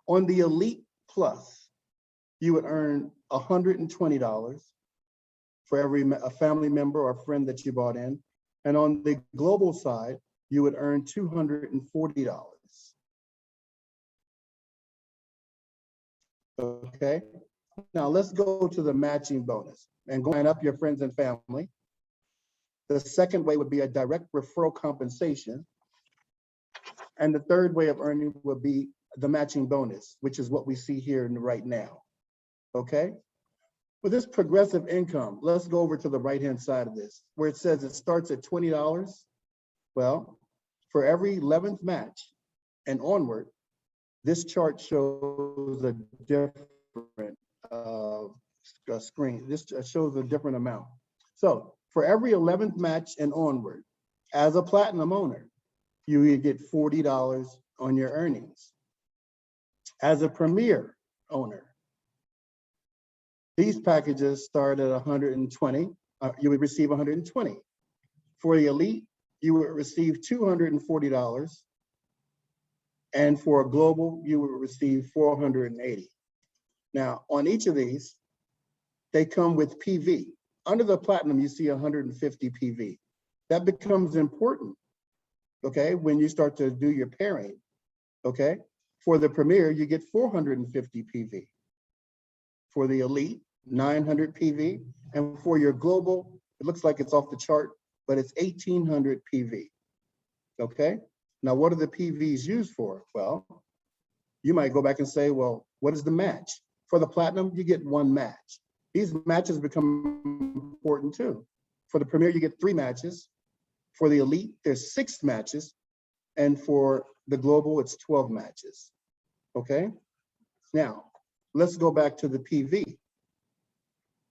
On the Elite Plus, you would earn $120 for every a family member or friend that you brought in. And on the global side, you would earn $240. Okay, now let's go to the matching bonus and go line up your friends and family. The second way would be a direct referral compensation. And the third way of earning would be the matching bonus, which is what we see here right now. Okay, with this progressive income, let's go over to the right-hand side of this, where it says it starts at $20. Well, for every 11th match and onward, this chart shows a different screen. This shows a different amount. So for every 11th match and onward, as a platinum owner, you would get $40 on your earnings. As a premier owner, these packages start at 120. You would receive 120. For the elite, you would receive $240. And for a global, you would receive $480. Now, on each of these, they come with PV. Under the platinum, you see 150 PV. That becomes important, okay, when you start to do your pairing, okay? For the premier, you get 450 PV. For the elite, 900 PV. And for your global, it looks like it's off the chart, but it's 1800 PV, okay? Now, what are the PVs used for? Well, you might go back and say, well, what is the match? For the platinum, you get one match. These matches become important too. For the premier, you get 3 matches. For the elite, there's 6 matches. And for the global, it's 12 matches, okay? Now, let's go back to the PV.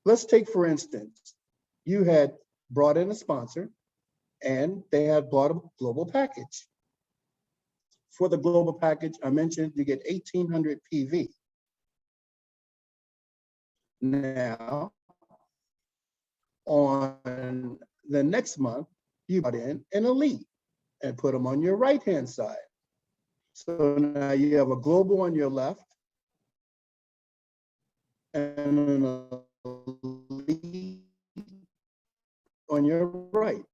Let's take, for instance, you had brought in a sponsor and they had bought a global package. For the global package, I mentioned you get 1800 PV. Now, on the next month, you brought in an elite and put them on your right-hand side. So now you have a global on your left and an elite on your right.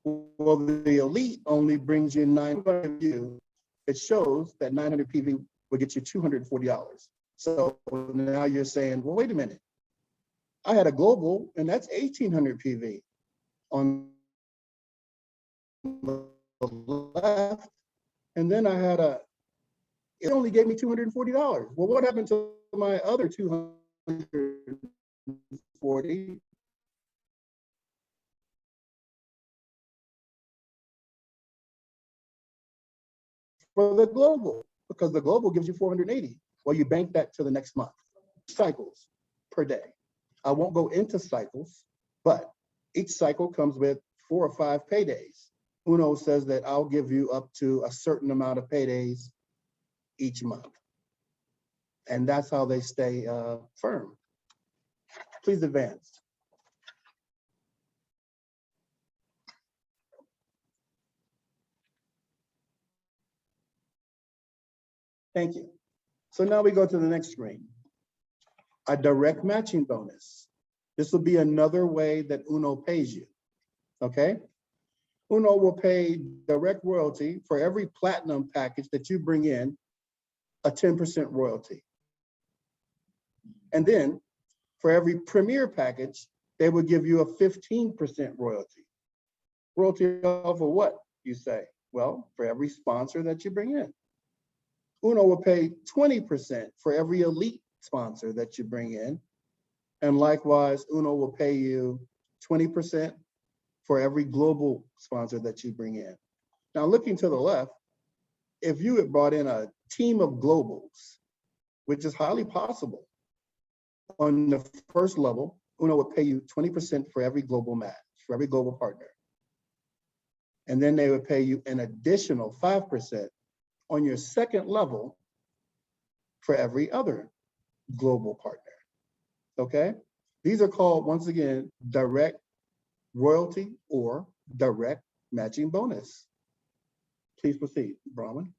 Well, the elite only brings you 900 PV. It shows that 900 PV will get you $240. So now you're saying, well, wait a minute. I had a global and that's 1800 PV on the left. And then I had it only gave me $240. Well, what happened to my other 240? For the global, because the global gives you 480. Well, you bank that to the next month. Cycles per day. I won't go into cycles, but each cycle comes with 4 or 5 paydays. Uno says that I'll give you up to a certain amount of paydays each month. And that's how they stay firm. Please advance. Thank you. So now we go to the next screen. A direct matching bonus. This will be another way that Uno pays you, okay? Uno will pay direct royalty for every platinum package that you bring in, a 10% royalty. And then for every premier package, they will give you a 15% royalty. Royalty off of what, you say? Well, for every sponsor that you bring in. Uno will pay 20% for every elite sponsor that you bring in. And likewise, Uno will pay you 20% for every global sponsor that you bring in. Now, looking to the left, if you had brought in a team of globals, which is highly possible, on the first level, Uno would pay you 20% for every global match, for every global partner. And then they would pay you an additional 5% on your second level for every other global partner. Okay? These are called, once again, direct royalty or direct matching bonus. Please proceed, Brahman.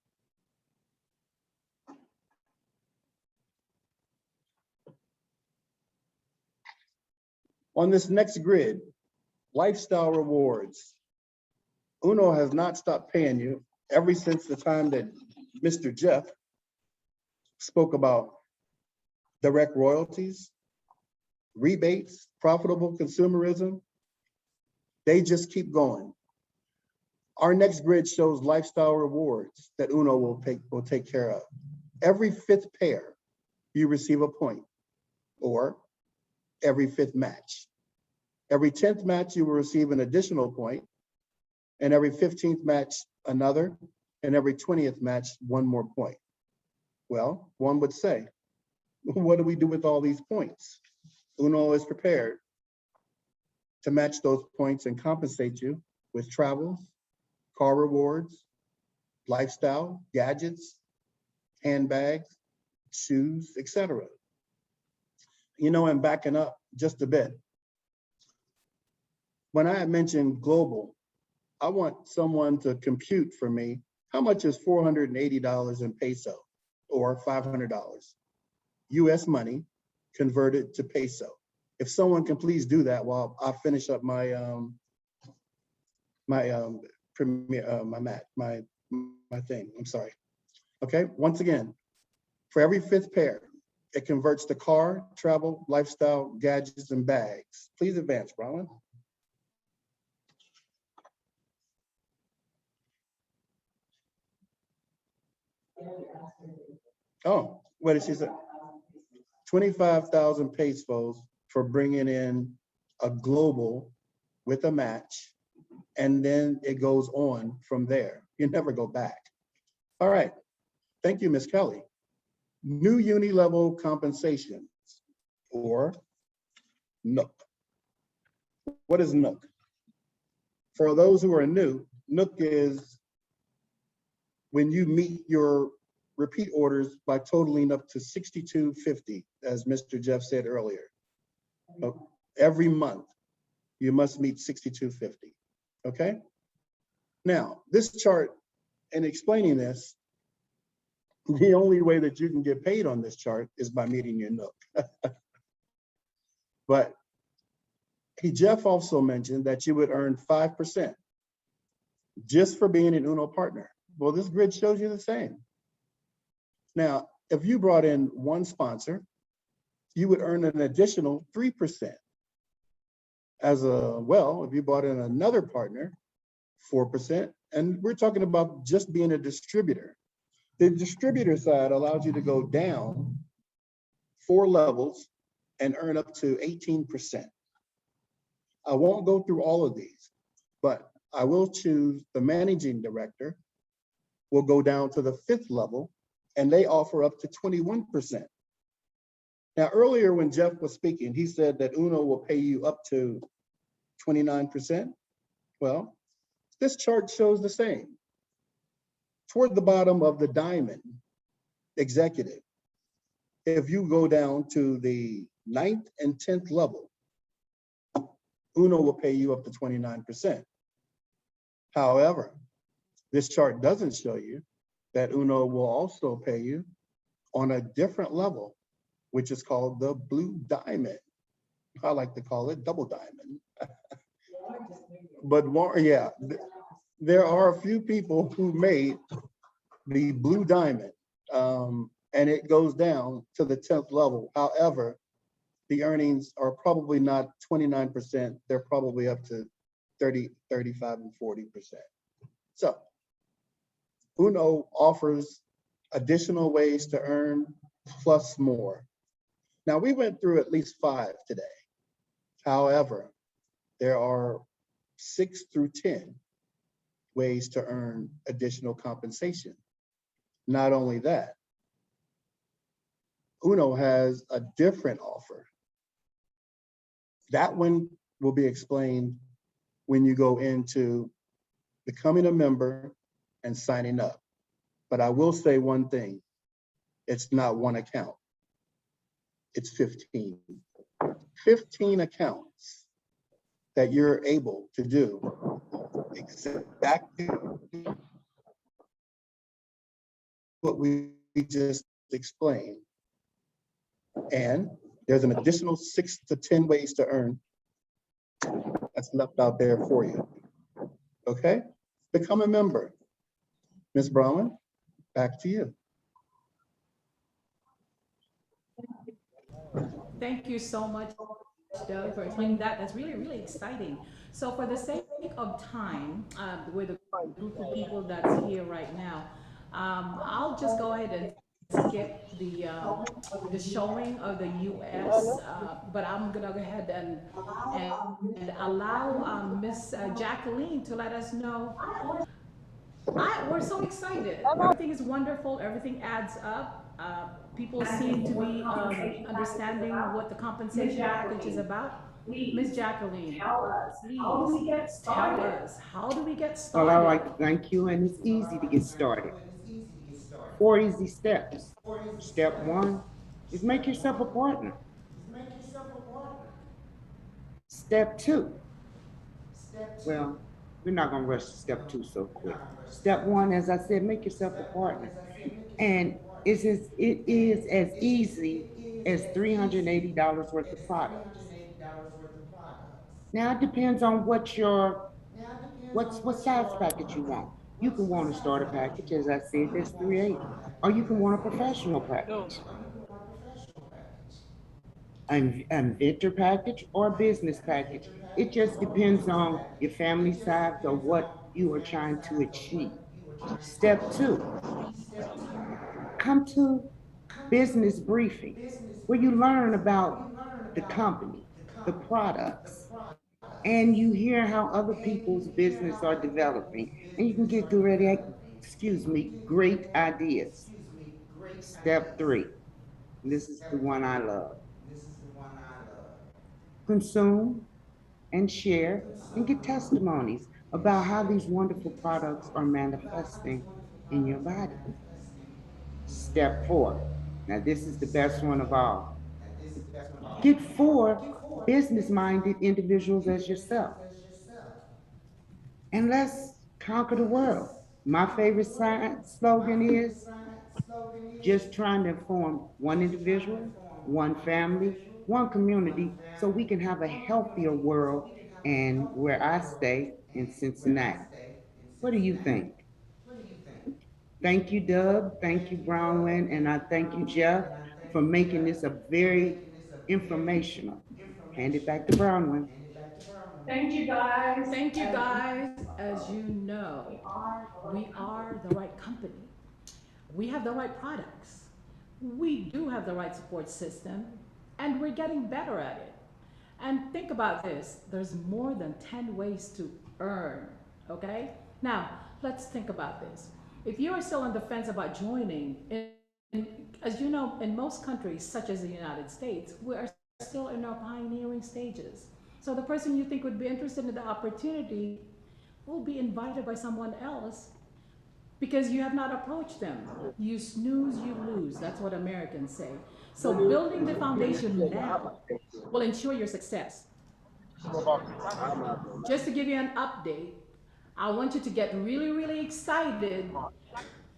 On this next grid, lifestyle rewards. Uno has not stopped paying you ever since the time that Mr. Jeff spoke about direct royalties, rebates, profitable consumerism. They just keep going. Our next grid shows lifestyle rewards that Uno will take care of. Every fifth pair, you receive a point, or every fifth match. Every 10th match, you will receive an additional point, and every 15th match, another, and every 20th match, one more point. Well, one would say, what do we do with all these points? Uno is prepared to match those points and compensate you with travels, car rewards, lifestyle, gadgets, handbags, shoes, etc. You know, and backing up just a bit, when I mentioned global, I want someone to compute for me how much is $480 in peso or $500 US money converted to peso. If someone can please do that while I finish up my thing. I'm sorry. Okay, once again, for every fifth pair, it converts to car, travel, lifestyle, gadgets, and bags. Please advance, Brian. Oh, what did she say? 25,000 pesos for bringing in a global with a match, and then it goes on from there. You never go back. All right, thank you, Ms. Kelly. New uni-level compensations, or NUC. What is NUC? For those who are new, NUC is when you meet your repeat orders by totaling up to 6250, as Mr. Jeff said earlier. Every month, you must meet 6250, okay? Now, this chart, in explaining this, the only way that you can get paid on this chart is by meeting your NUC. But Jeff also mentioned that you would earn 5% just for being an Uno partner. Well, this grid shows you the same. Now, if you brought in one sponsor, you would earn an additional 3%. As well, if you brought in another partner, 4%, and we're talking about just being a distributor. The distributor side allows you to go down 4 levels and earn up to 18%. I won't go through all of these, but I will choose the managing director. We'll go down to the 5th level, and they offer up to 21%. Now, earlier when Jeff was speaking, he said that Uno will pay you up to 29%. Well, this chart shows the same. Toward the bottom of the diamond executive, if you go down to the 9th and 10th level, Uno will pay you up to 29%. However, this chart doesn't show you that Uno will also pay you on a different level, which is called the blue diamond. I like to call it double diamond. But more, yeah, there are a few people who made the blue diamond, and it goes down to the 10th level. However, the earnings are probably not 29%. They're probably up to 30, 35, and 40%. So Uno offers additional ways to earn plus more. Now, we went through at least 5 today. However, there are 6 through 10 ways to earn additional compensation. Not only that, Uno has a different offer. That one will be explained when you go into becoming a member and signing up. But I will say one thing, it's not one account, it's 15. 15 accounts that you're able to do exactly what we just explained. And there's an additional 6 to 10 ways to earn that's left out there for you. Okay? Become a member. Ms. Brahman, back to you. Thank you so much, Doug, for explaining that. That's really, really exciting. So for the sake of time, with the group of people that's here right now, I'll just go ahead and skip the showing of the U.S., but I'm gonna go ahead and allow Miss Jacqueline to let us know. We're so excited. Everything is wonderful. Everything adds up. People seem to be understanding what the compensation package is about. Miss Jacqueline, please tell us, how do we get Well, I'd started? like to thank you, and it's easy to get started. 4 easy steps. Step 1 is make yourself a partner. Step 2, well, we're not gonna rush to step 2 so quick. Step 1, as I said, make yourself a partner. And it is as easy as $380 worth of products. Now it depends on what size package you want. You can want a starter package, as I said, that's 380, or you can want a professional package, an inventor package, or a business package. It just depends on your family size or what you are trying to achieve. Step 2, come to business briefings, where you learn about the company, the products, and you hear how other people's business are developing, and you can get great ideas. Step 3, this is the one I love. Consume and share and get testimonies about how these wonderful products are manifesting in your body. Step 4, now this is the best one of all. Get 4 business-minded individuals as yourself, and let's conquer the world. My favorite slogan is just trying to inform one individual, one family, one community, so we can have a healthier world. And where I stay in Cincinnati. What do you think? Thank you, Doug. Thank you, Brownwin. And I thank you, Jeff, for making this a very informational. Hand it back to Brownwin. Thank you, guys. As you know, we are the right company. We have the right products. We do have the right support system, and we're getting better at it. And think about this, there's more than 10 ways to earn, okay? Now, let's think about this. If you are still on the fence about joining, as you know, in most countries, such as the United States, we are still in our pioneering stages. So the person you think would be interested in the opportunity will be invited by someone else because you have not approached them. You snooze, you lose. That's what Americans say. So building the foundation now will ensure your success. Just to give you an update, I want you to get really, really excited.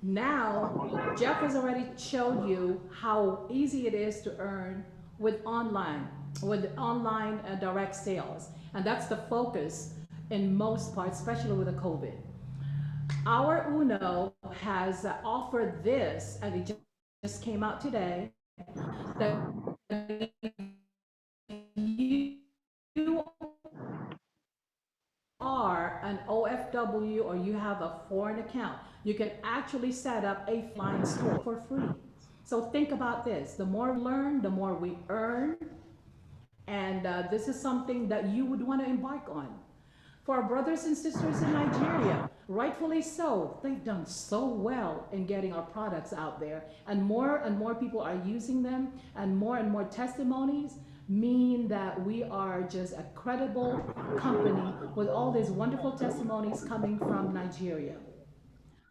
Now, Jeff has already showed you how easy it is to earn with online direct sales. And that's the focus in most parts, especially with the COVID. Our Uno has offered this, and it just came out today, that you are an OFW OFW or you have a foreign account, you can actually set up a flying store for free. So think about this. The more we learn, the more we earn. And this is something that you would want to embark on. For our brothers and sisters in Nigeria, rightfully so, they've done so well in getting our products out there. And more people are using them, and more testimonies mean that we are just a credible company with all these wonderful testimonies coming from Nigeria.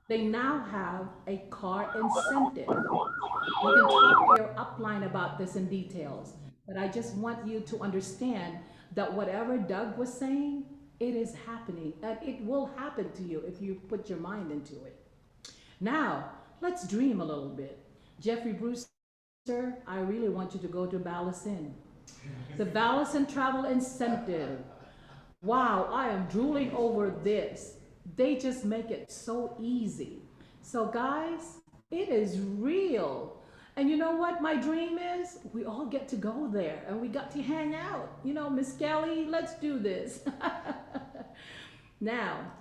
They now have a car incentive. We can talk to your upline about this in details, but I just want you to understand that whatever Doug was saying, it is happening and it will happen to you if you put your mind into it. Now, let's dream a little bit. Jeffrey Brewster, I really want you to go to Ballacin. The Ballacin Travel Incentive. Wow, I am drooling over this. They just make it so easy. So, guys, it is real. And you know what my dream is? We all get to go there and we got to hang out. Miss Kelly, let's do this. Now,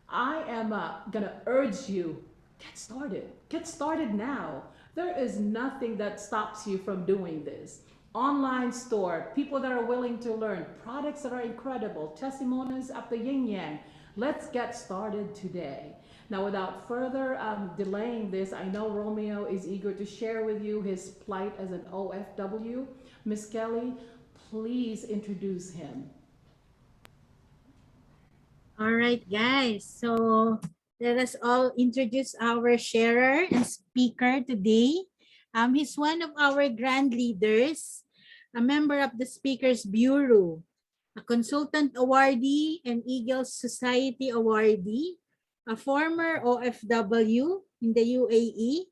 I am going to urge you, get started. Get started now. There is nothing that stops you from doing this. Online store, people that are willing to learn, products that are incredible, testimonies at the yin yang. Let's get started today. Now, without further delaying this, I know Romeo is eager to share with you his plight as an OFW. Miss Kelly, please introduce him. All right, guys. So let us all introduce our sharer and speaker today. He's one of our grand leaders, a member of the Speakers Bureau, a consultant awardee and Eagles Society awardee, a former OFW in the UAE.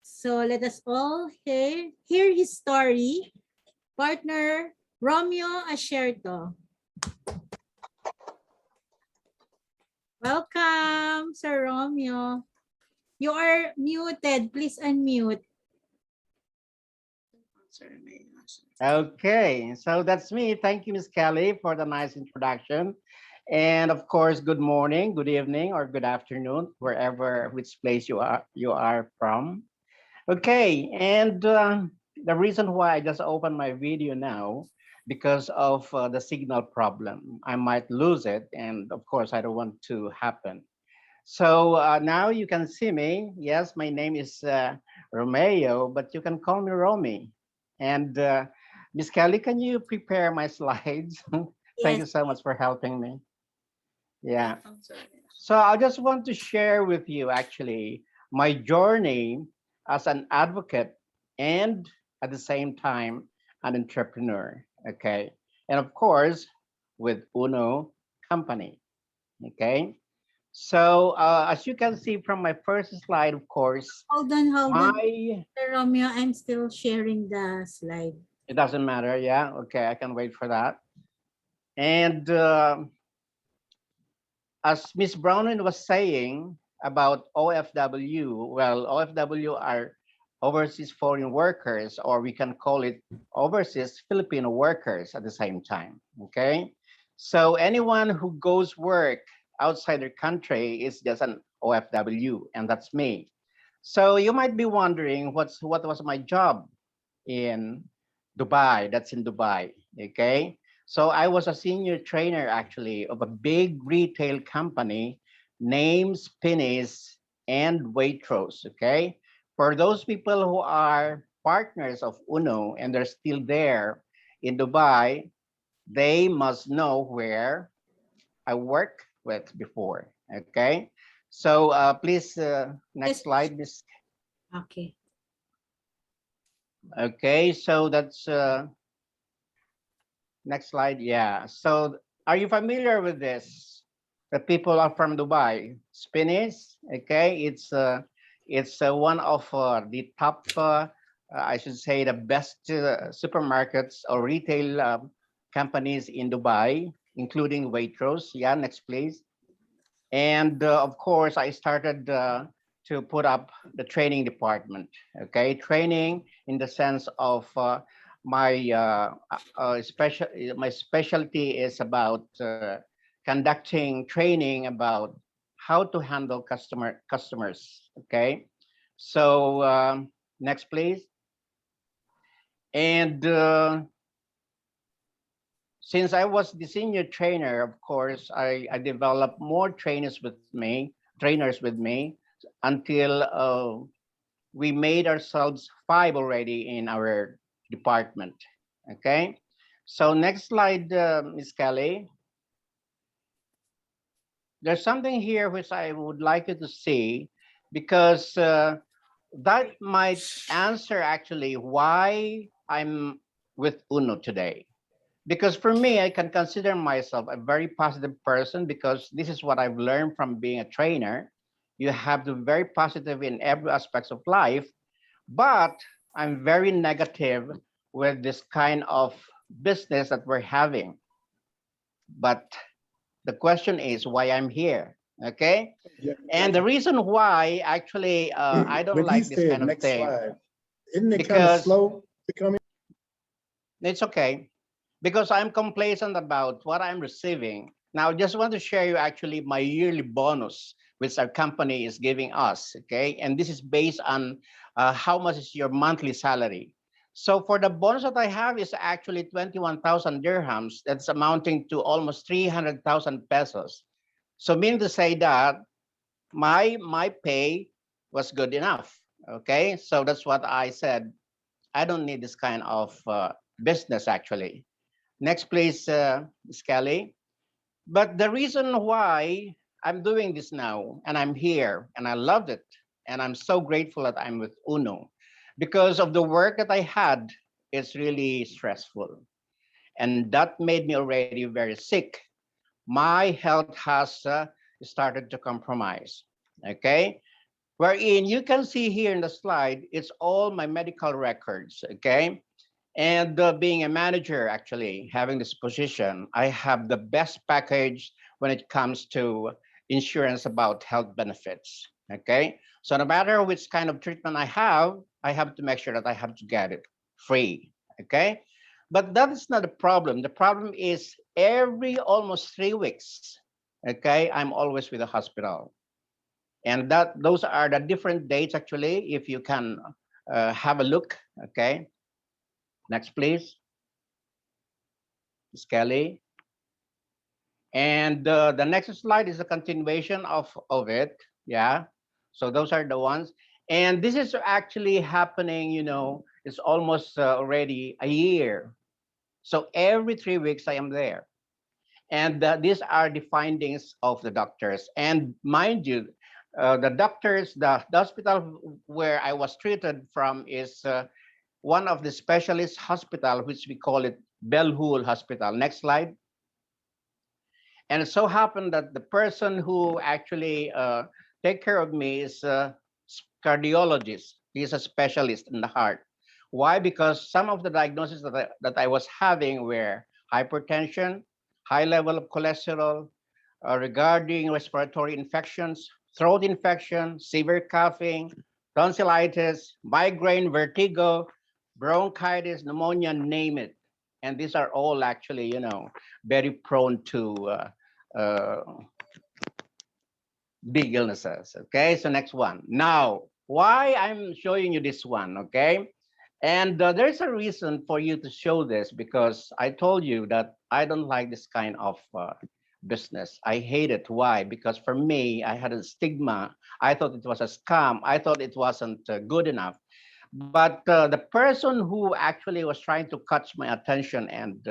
So let us all hear his story. Partner Romeo Asherto. Welcome, Sir Romeo. You are muted. Please unmute. Okay, so that's me. Thank you, Miss Kelly, for the nice introduction. And of course, good morning, good evening, or good afternoon, which place you are from. Okay, and the reason why I just opened my video now, because of the signal problem. I might lose it, and of course, I don't want to happen. So now you can see me. Yes, my name is Romeo, but you can call me Romy. And Miss Kelly, can you prepare my slides? Thank you Yes. so much for helping me. Yeah. So I just want to share with you actually my journey as an advocate and at the same time an entrepreneur. Okay. And of course, with Uno Company. Okay. So as you can see from my first slide, of course, Hold on. my Sir Romeo, I'm still sharing the slide. it doesn't matter. Yeah. Okay. I can wait for that. And as Miss Browning was saying about OFW, well, OFW are overseas foreign workers, or we can call it overseas Filipino workers at the same time. Okay. So anyone who goes work outside their country is just an OFW, and that's me. So you might be wondering what was my job in Dubai. That's in Dubai. Okay. So I was a senior trainer actually of a big retail company named Spinneys and Waitrose. Okay. For those people who are partners of Uno and they're still there in Dubai, they must know where I worked with before. Okay. So please, next Yes. slide, Miss. Okay. Okay, so that's next slide. Yeah. So are you familiar with this? The people are from Dubai. Spinneys. Okay, it's one of the top, I should say, the best supermarkets or retail companies in Dubai, including Waitrose. Yeah, next please. And of course, I started to put up the training department. Okay, training in the sense of my my specialty is about conducting training about how to handle customers. Okay, so next, please. And since I was the senior trainer, of course, I developed more trainers with me until we made ourselves 5 already in our department. Okay, so next slide, Ms. Kelly. There's something here which I would like you to see, because that might answer actually why I'm with UNO today. Because for me, I can consider myself a very positive person, because this is what I've learned from being a trainer. You have to be very positive in every aspect of life, but I'm very negative with this kind of business that we're having. But the question is why I'm here. Okay. Yeah, And the reason why actually I don't when he like this said kind of next thing, slide, isn't it kind of because slow to come in? it's okay, because I'm complacent about what I'm receiving. Now, I just want to share you actually my yearly bonus, which our company is giving us. Okay. And this is based on how much is your monthly salary. So for the bonus that I have is actually 21,000 dirhams. That's amounting to almost 300,000 pesos. So meaning to say that my pay was good enough. Okay, so that's what I said. I don't need this kind of business actually. Next, please, Ms. Kelly. But the reason why I'm doing this now and I'm here and I loved it and I'm so grateful that I'm with UNO, because of the work that I had, it's really stressful. And that made me already very sick. My health has started to compromise. Okay, wherein you can see here in the slide, it's all my medical records. Okay, and being a manager, actually having this position, I have the best package when it comes to insurance about health benefits. Okay, so no matter which kind of treatment I have to make sure that I have to get it free. Okay, but that is not the problem. The problem is every almost 3 weeks, okay, I'm always with the hospital, and that those are the different dates actually. If you can have a look. Okay, next, please, Ms. Kelly. And the next slide is a continuation of it. Yeah. So those are the ones. And this is actually happening, it's almost already a year. So every 3 weeks I am there. And these are the findings of the doctors. And mind you, the doctors, the hospital where I was treated from is one of the specialist hospital, which we call it Belhul Hospital. Next slide. And it so happened that the person who actually take care of me is a cardiologist. He's a specialist in the heart. Why? Because some of the diagnoses that I was having were hypertension, high level of cholesterol, regarding respiratory infections, throat infection, severe coughing, tonsillitis, migraine, vertigo, bronchitis, pneumonia, name it. And these are all actually, very prone to uh, big illnesses. Okay, so next one. Now, why I'm showing you this one, okay? And there's a reason for you to show this, because I told you that I don't like this kind of business. I hate it. Why? Because for me, I had a stigma. I thought it was a scam. I thought it wasn't good enough. But the person who actually was trying to catch my attention and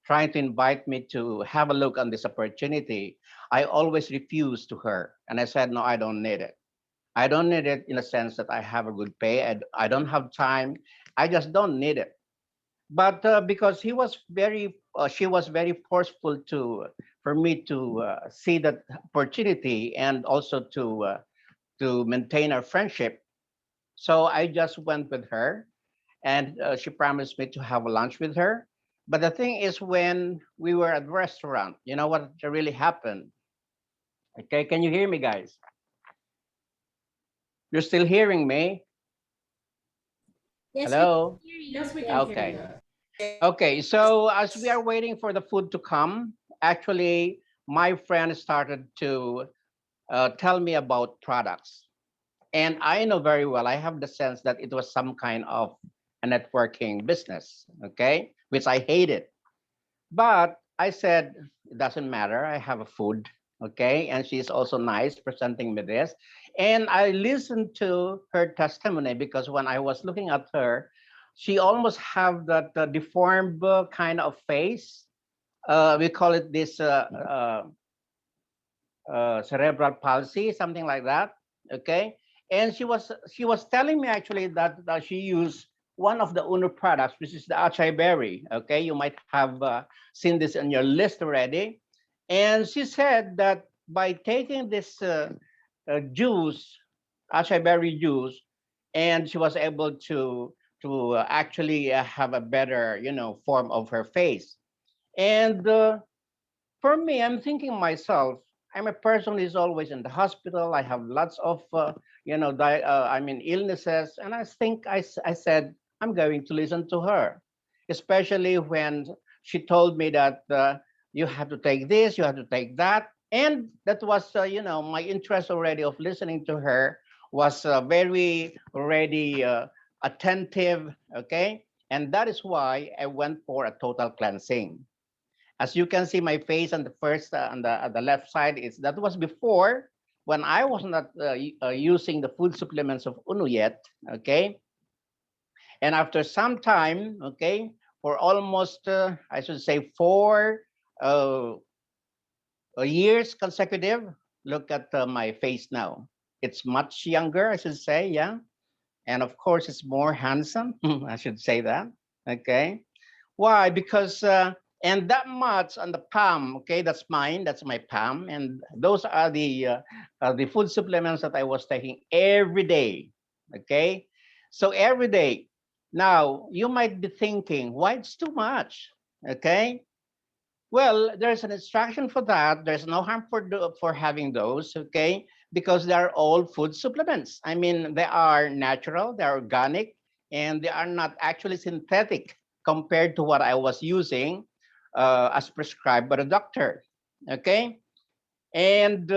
trying to invite me to have a look on this opportunity, I always refused to her. And I said, no, I don't need it. I don't need it in a sense that I have a good pay. I don't have time. I just don't need it. But because she was very forceful for me to see that opportunity and also to maintain our friendship. So I just went with her, and she promised me to have a lunch with her. But the thing is, when we were at the restaurant, you know what really happened? Okay, can you hear me, guys? You're still hearing me? Yes, we can Hello? hear you. Yes, we can hear Okay. you. Okay, so as we are waiting for the food to come, actually, my friend started to tell me about products. And I know very well, I have the sense that it was some kind of a networking business, okay, which I hated. But I said, it doesn't matter. I have a food, okay? And she's also nice presenting me this. And I listened to her testimony because when I was looking at her, she almost have that deformed kind of face. We call it this cerebral palsy, something like that. Okay, and she was telling me actually that, she used one of the Uno products, which is the acai berry. Okay, you might have seen this on your list already. And she said that by taking this juice, acai berry juice, and she was able to actually have a better, form of her face. And for me, I'm thinking myself, I'm a person who's always in the hospital. I have lots of, illnesses. And I think I said, I'm going to listen to her, especially when she told me that you have to take this, you have to take that. And that was, my interest already of listening to her was very already attentive. Okay. And that is why I went for a total cleansing. As you can see, my face on the first on the left side is that was before when I was not using the food supplements of Uno yet. Okay, and after some time, okay, for almost I should say 4 years consecutive. Look at my face now. It's much younger, I should say, yeah, and of course it's more handsome. I should say that. Okay, why? Because and that much on the palm, okay, that's mine, that's my palm, and those are the food supplements that I was taking every day, okay? So every day. Now you might be thinking, why it's too much, okay? Well, there's an instruction for that. There's no harm for having those, okay? Because they are all food supplements. I mean, they are natural, they're organic, and they are not actually synthetic compared to what I was using as prescribed by the doctor. Okay, and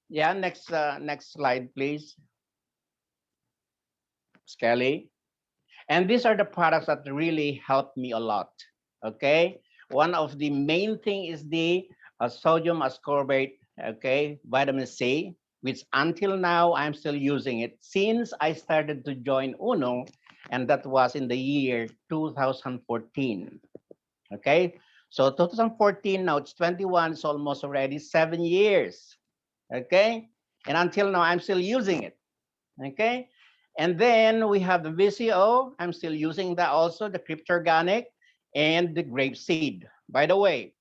yeah, next slide, please, Skelly. And these are the products that really helped me a lot. Okay, one of the main thing is the sodium ascorbate, okay, vitamin C, which until now I'm still using it since I started to join Uno, and that was in the year 2014. Okay, so 2014, now it's 21, it's almost already 7 years. Okay, and until now I'm still using it. Okay, and then we have the VCO. I'm still using that also, the cryptorganic and the grape seed. By the way,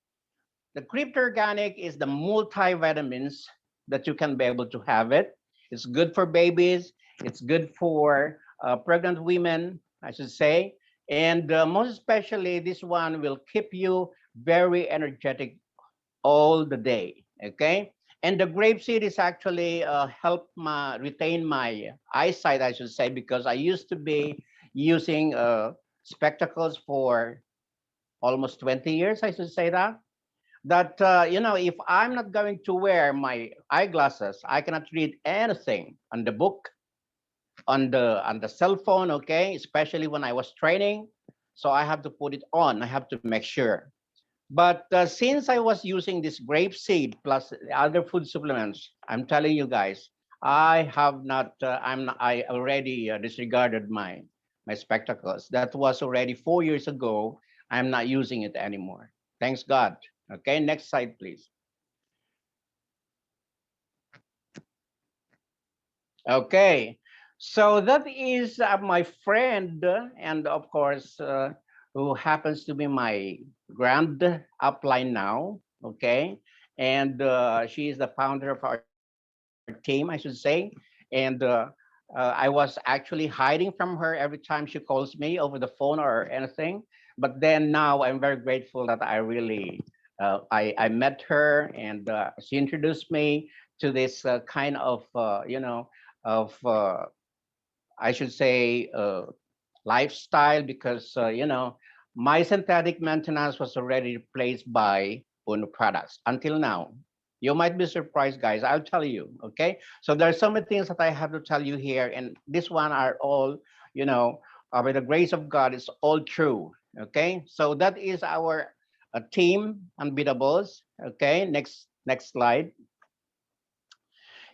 the cryptorganic is the multivitamins that you can be able to have it. It's good for babies. It's good for pregnant women, I should say. And most especially, this one will keep you very energetic all the day. Okay. And the grapeseed is actually help retain my eyesight, I should say, because I used to be using spectacles for almost 20 years, I should say that. That if I'm not going to wear my eyeglasses, I cannot read anything on the book, on the cell phone, okay, especially when I was training. So I have to put it on. I have to make sure. But since I was using this grape seed plus the other food supplements, I'm telling you guys, I have not. I already disregarded my spectacles. That was already 4 years ago. I'm not using it anymore. Thanks God. Okay, next slide, please. Okay, so that is my friend, and of course, who happens to be my grand upline now. Okay, and she is the founder of our team, I should say. And I was actually hiding from her every time she calls me over the phone or anything. But then now I'm very grateful that I really I met her, and she introduced me to this kind of of I should say lifestyle, because my synthetic maintenance was already replaced by Uno products until now. You might be surprised, guys. I'll tell you. Okay. So there's so many things that I have to tell you here, and this one are all, you know, by the grace of God, it's all true. Okay. So that is our team, Unbeatables. Okay. Next slide.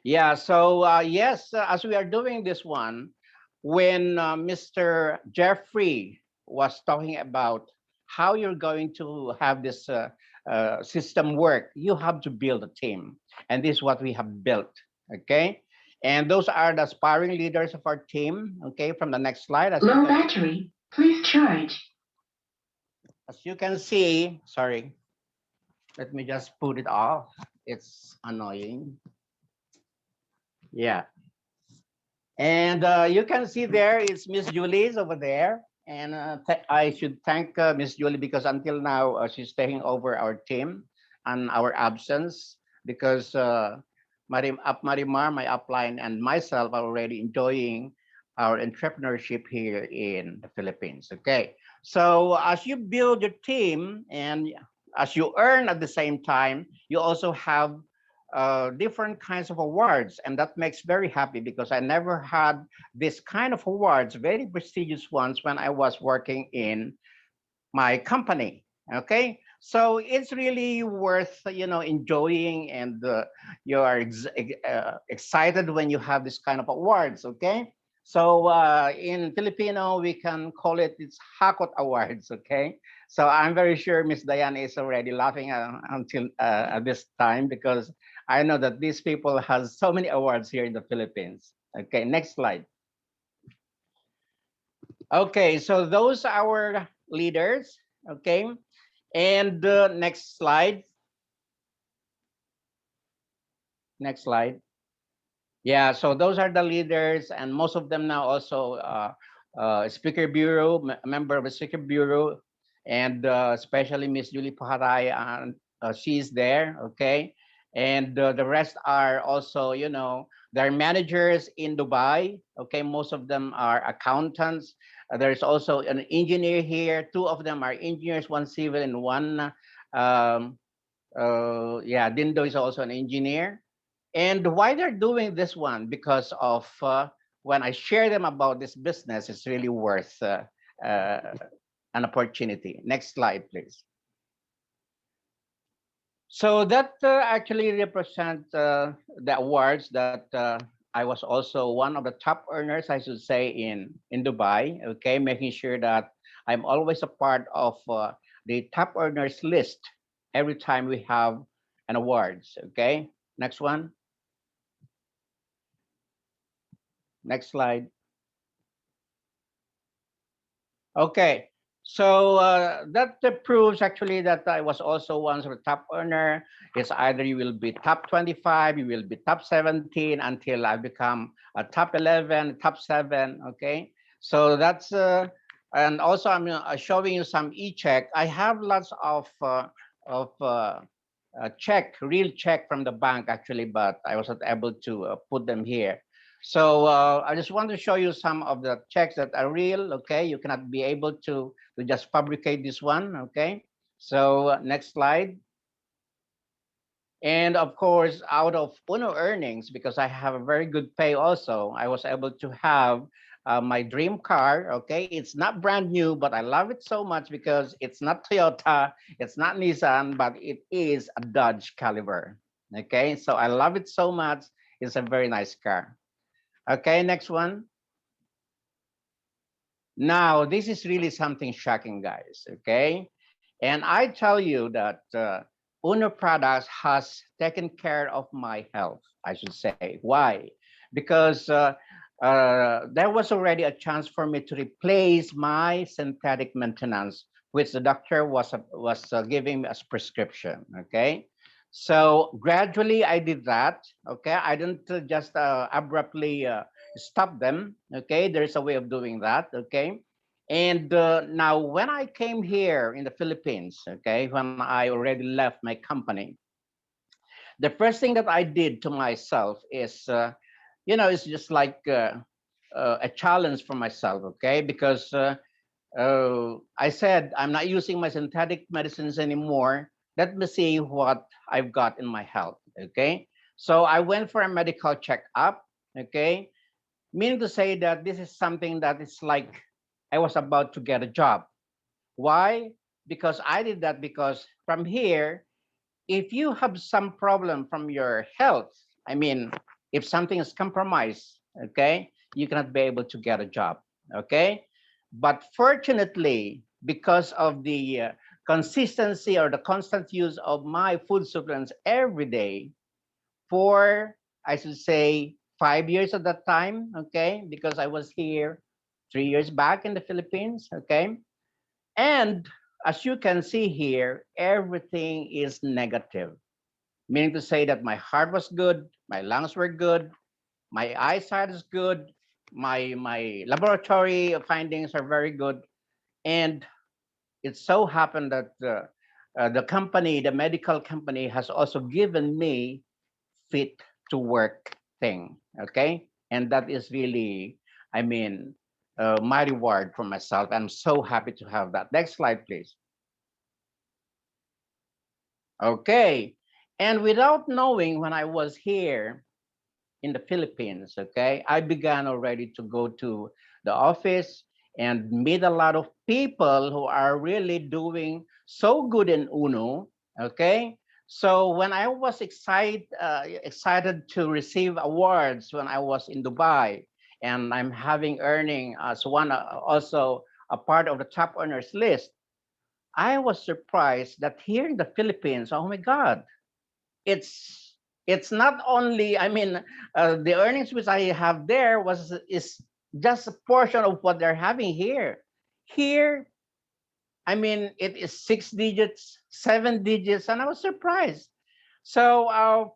Yeah. So yes, as we are doing this one, when Mr. Jeffrey was talking about how you're going to have this system work, you have to build a team. And this is what we have built. Okay. And those are the aspiring leaders of our team. Okay. From the next slide. Low battery, please charge. As you can see, sorry, let me just put it off. It's annoying. Yeah. And you can see there, it's Miss Julie's over there. And I should thank Miss Julie because until now, she's taking over our team and our absence because Marimar, my upline, and myself are already enjoying our entrepreneurship here in the Philippines. Okay. So as you build your team and as you earn at the same time, you also have different kinds of awards, and that makes very happy because I never had this kind of awards, very prestigious ones, when I was working in my company. Okay, so it's really worth enjoying, and you are excited when you have this kind of awards. Okay, so in Filipino we can call it's Hakot Awards. Okay, so I'm very sure Miss Diane is already laughing until at this time because I know that these people has so many awards here in the Philippines. Okay, next slide. Okay, so those are our leaders. Okay, and next slide. Next slide. Yeah, so those are the leaders, and most of them now also Speaker Bureau, member of the Speaker Bureau, and especially Miss Julie Paharay, and she's there. Okay, and the rest are also, they're managers in Dubai. Okay, most of them are accountants. There's also an engineer here. Two of them are engineers, one civil and one. Yeah, Dindo is also an engineer. And why they're doing this one? Because of when I share them about this business, it's really worth an opportunity. Next slide, please. So that actually represents the awards that I was also one of the top earners, I should say, in Dubai. Okay, making sure that I'm always a part of the top earners list every time we have an awards. Okay, next one. Next slide. Okay, so that proves actually that I was also once a top earner. It's either you will be top 25, you will be top 17 until I become a top 11, top 7. Okay, so that's and also I'm showing you some e-check. I have lots of check, real check from the bank actually, but I wasn't able to put them here. So I just want to show you some of the checks that are real. Okay, you cannot be able to just fabricate this one. Okay, so next slide. And of course, out of Uno earnings, because I have a very good pay also, I was able to have my dream car. Okay, it's not brand new, but I love it so much because it's not Toyota, it's not Nissan, but it is a Dodge Caliber. Okay, so I love it so much. It's a very nice car. Okay, next one. Now, this is really something shocking, guys. Okay, and I tell you that Uno Products has taken care of my health, I should say. Why? Because there was already a chance for me to replace my synthetic maintenance, which the doctor was giving me as prescription. Okay, so gradually I did that. Okay, I didn't just abruptly stop them. Okay, there's a way of doing that. Okay, and now when I came here in the Philippines, okay, when I already left my company, the first thing that I did to myself is, it's just like a challenge for myself. Okay, because I said I'm not using my synthetic medicines anymore. Let me see what I've got in my health. Okay, so I went for a medical checkup. Okay, meaning to say that this is something that is like I was about to get a job. Why? Because I did that because from here, if you have some problem from your health, I mean, if something is compromised, okay, you cannot be able to get a job. Okay, but fortunately, because of the consistency or the constant use of my food supplements every day for, I should say, 5 years at that time, okay, because I was here 3 years back in the Philippines, okay, and as you can see here, everything is negative, meaning to say that my heart was good, my lungs were good, my eyesight is good, my laboratory findings are very good, and it so happened that the company, the medical company, has also given me fit to work thing. Okay, and that is really, I mean, my reward for myself. I'm so happy to have that. Next slide, please. Okay, and without knowing when I was here in the Philippines, okay, I began already to go to the office and meet a lot of people who are really doing so good in Uno, okay? So when I was excited to receive awards when I was in Dubai, and I'm having earning as one also a part of the top earners list, I was surprised that here in the Philippines, oh my God, it's it's not only, I mean, the earnings which I have there was is just a portion of what they're having here. Here, I mean, it is 6 digits, 7 digits, and I was surprised. So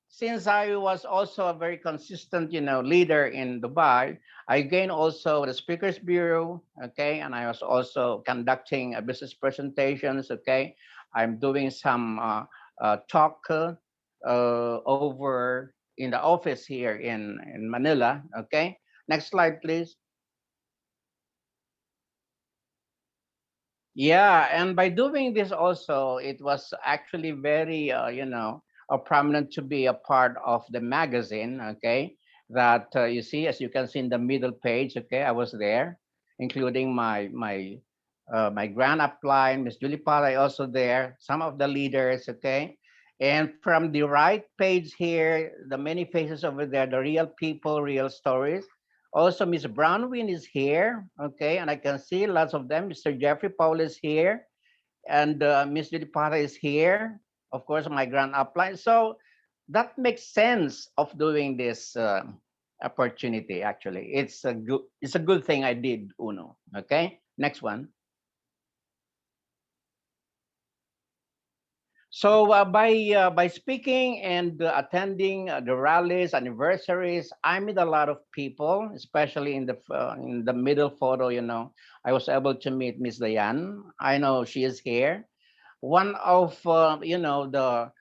since I was also a very consistent, leader in Dubai, I gained also the Speakers Bureau, okay, and I was also conducting business presentations, okay. I'm doing some talk over in the office here in Manila, okay. Next slide, please. Yeah, and by doing this also, it was actually very, prominent to be a part of the magazine, okay? That you see, as you can see in the middle page, okay, I was there, including my grand upline, Miss Julie Palay, also there, some of the leaders, okay? And from the right page here, the many faces over there, the real people, real stories. Also, Miss Brownwin is here, okay, and I can see lots of them. Mr. Jeffrey Paul is here, and Miss Dilipara is here. Of course, my grand upline. So that makes sense of doing this opportunity. Actually, it's a good thing I did Uno. Okay, next one. So by speaking and attending the rallies, anniversaries, I meet a lot of people, especially in the middle photo. I was able to meet Miss Diane. I know she is here. One of the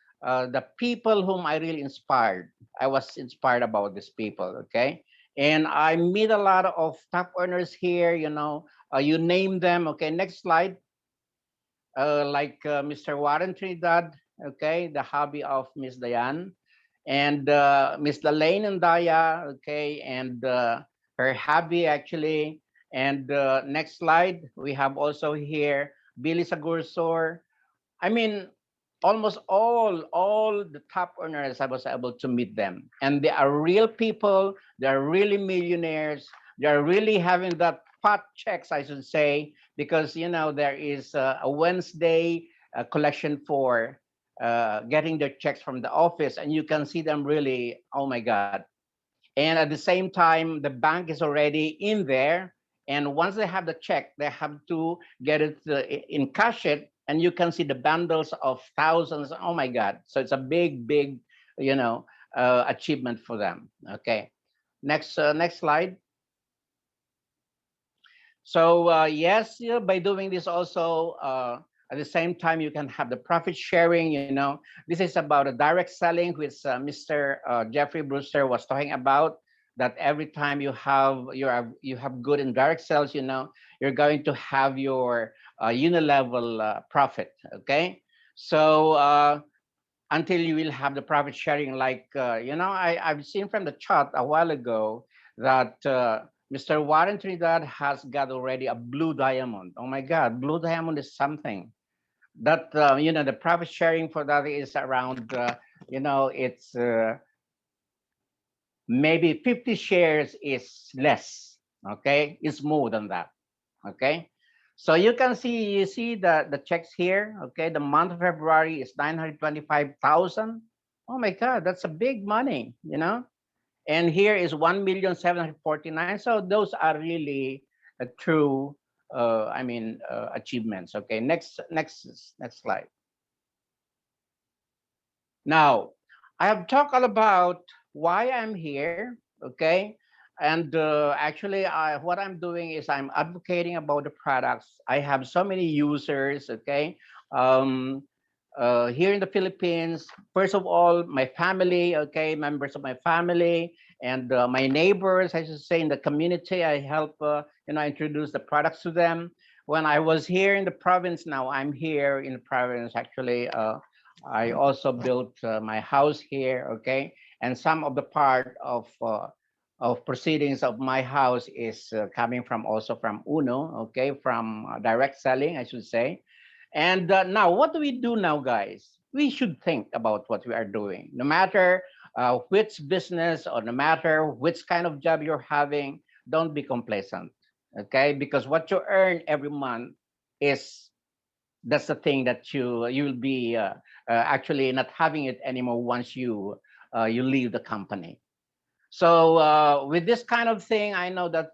people whom I really inspired. I was inspired about these people. Okay, and I meet a lot of top earners here. You name them. Okay, next slide. Like Mr. Warren Trinidad, okay, the hobby of Miss Diane, and Miss Lalaine and Daya, okay, and her hobby actually. And next slide, we have also here Billy Sagursor. I mean, almost all the top earners, I was able to meet them, and they are real people. They are really millionaires. They are really having that pot checks, I should say, because there is a Wednesday collection for getting their checks from the office, and you can see them really. Oh my God! And at the same time, the bank is already in there. And once they have the check, they have to get it in cash it, and you can see the bundles of thousands. Oh my God! So it's a big, achievement for them. Okay, next slide. So yes, by doing this also, at the same time, you can have the profit sharing. This is about a direct selling, which Mr. Jeffrey Brewster was talking about. That every time you have good in direct sales, you're going to have your unilevel profit. Okay, so until you will have the profit sharing. Like, I've seen from the chat a while ago that Mr. Warren Trinidad has got already a blue diamond. Oh my God, blue diamond is something that, the profit sharing for that is around, it's maybe 50 shares is less. Okay, it's more than that. Okay, so you see the checks here. Okay, the month of February is 925,000. Oh my God, that's a big money, and here is 1,749,000. So those are really a true achievements. Okay, next slide. Now, I have talked all about why I'm here, okay? And actually, what I'm doing is I'm advocating about the products. I have so many users, okay? Um, here in the Philippines, first of all, my family, okay, members of my family, and my neighbors, I should say, in the community, I help, introduce the products to them. When I was here in the province, now I'm here in the province, actually, I also built my house here, okay? And some of the part of proceedings of my house is coming from also from Uno, okay? From direct selling, I should say. And now, what do we do now, guys? We should think about what we are doing. No matter which business or no matter which kind of job you're having, don't be complacent, okay? Because what you earn every month is that's the thing that you'll be actually not having it anymore once you leave the company. So with this kind of thing, I know that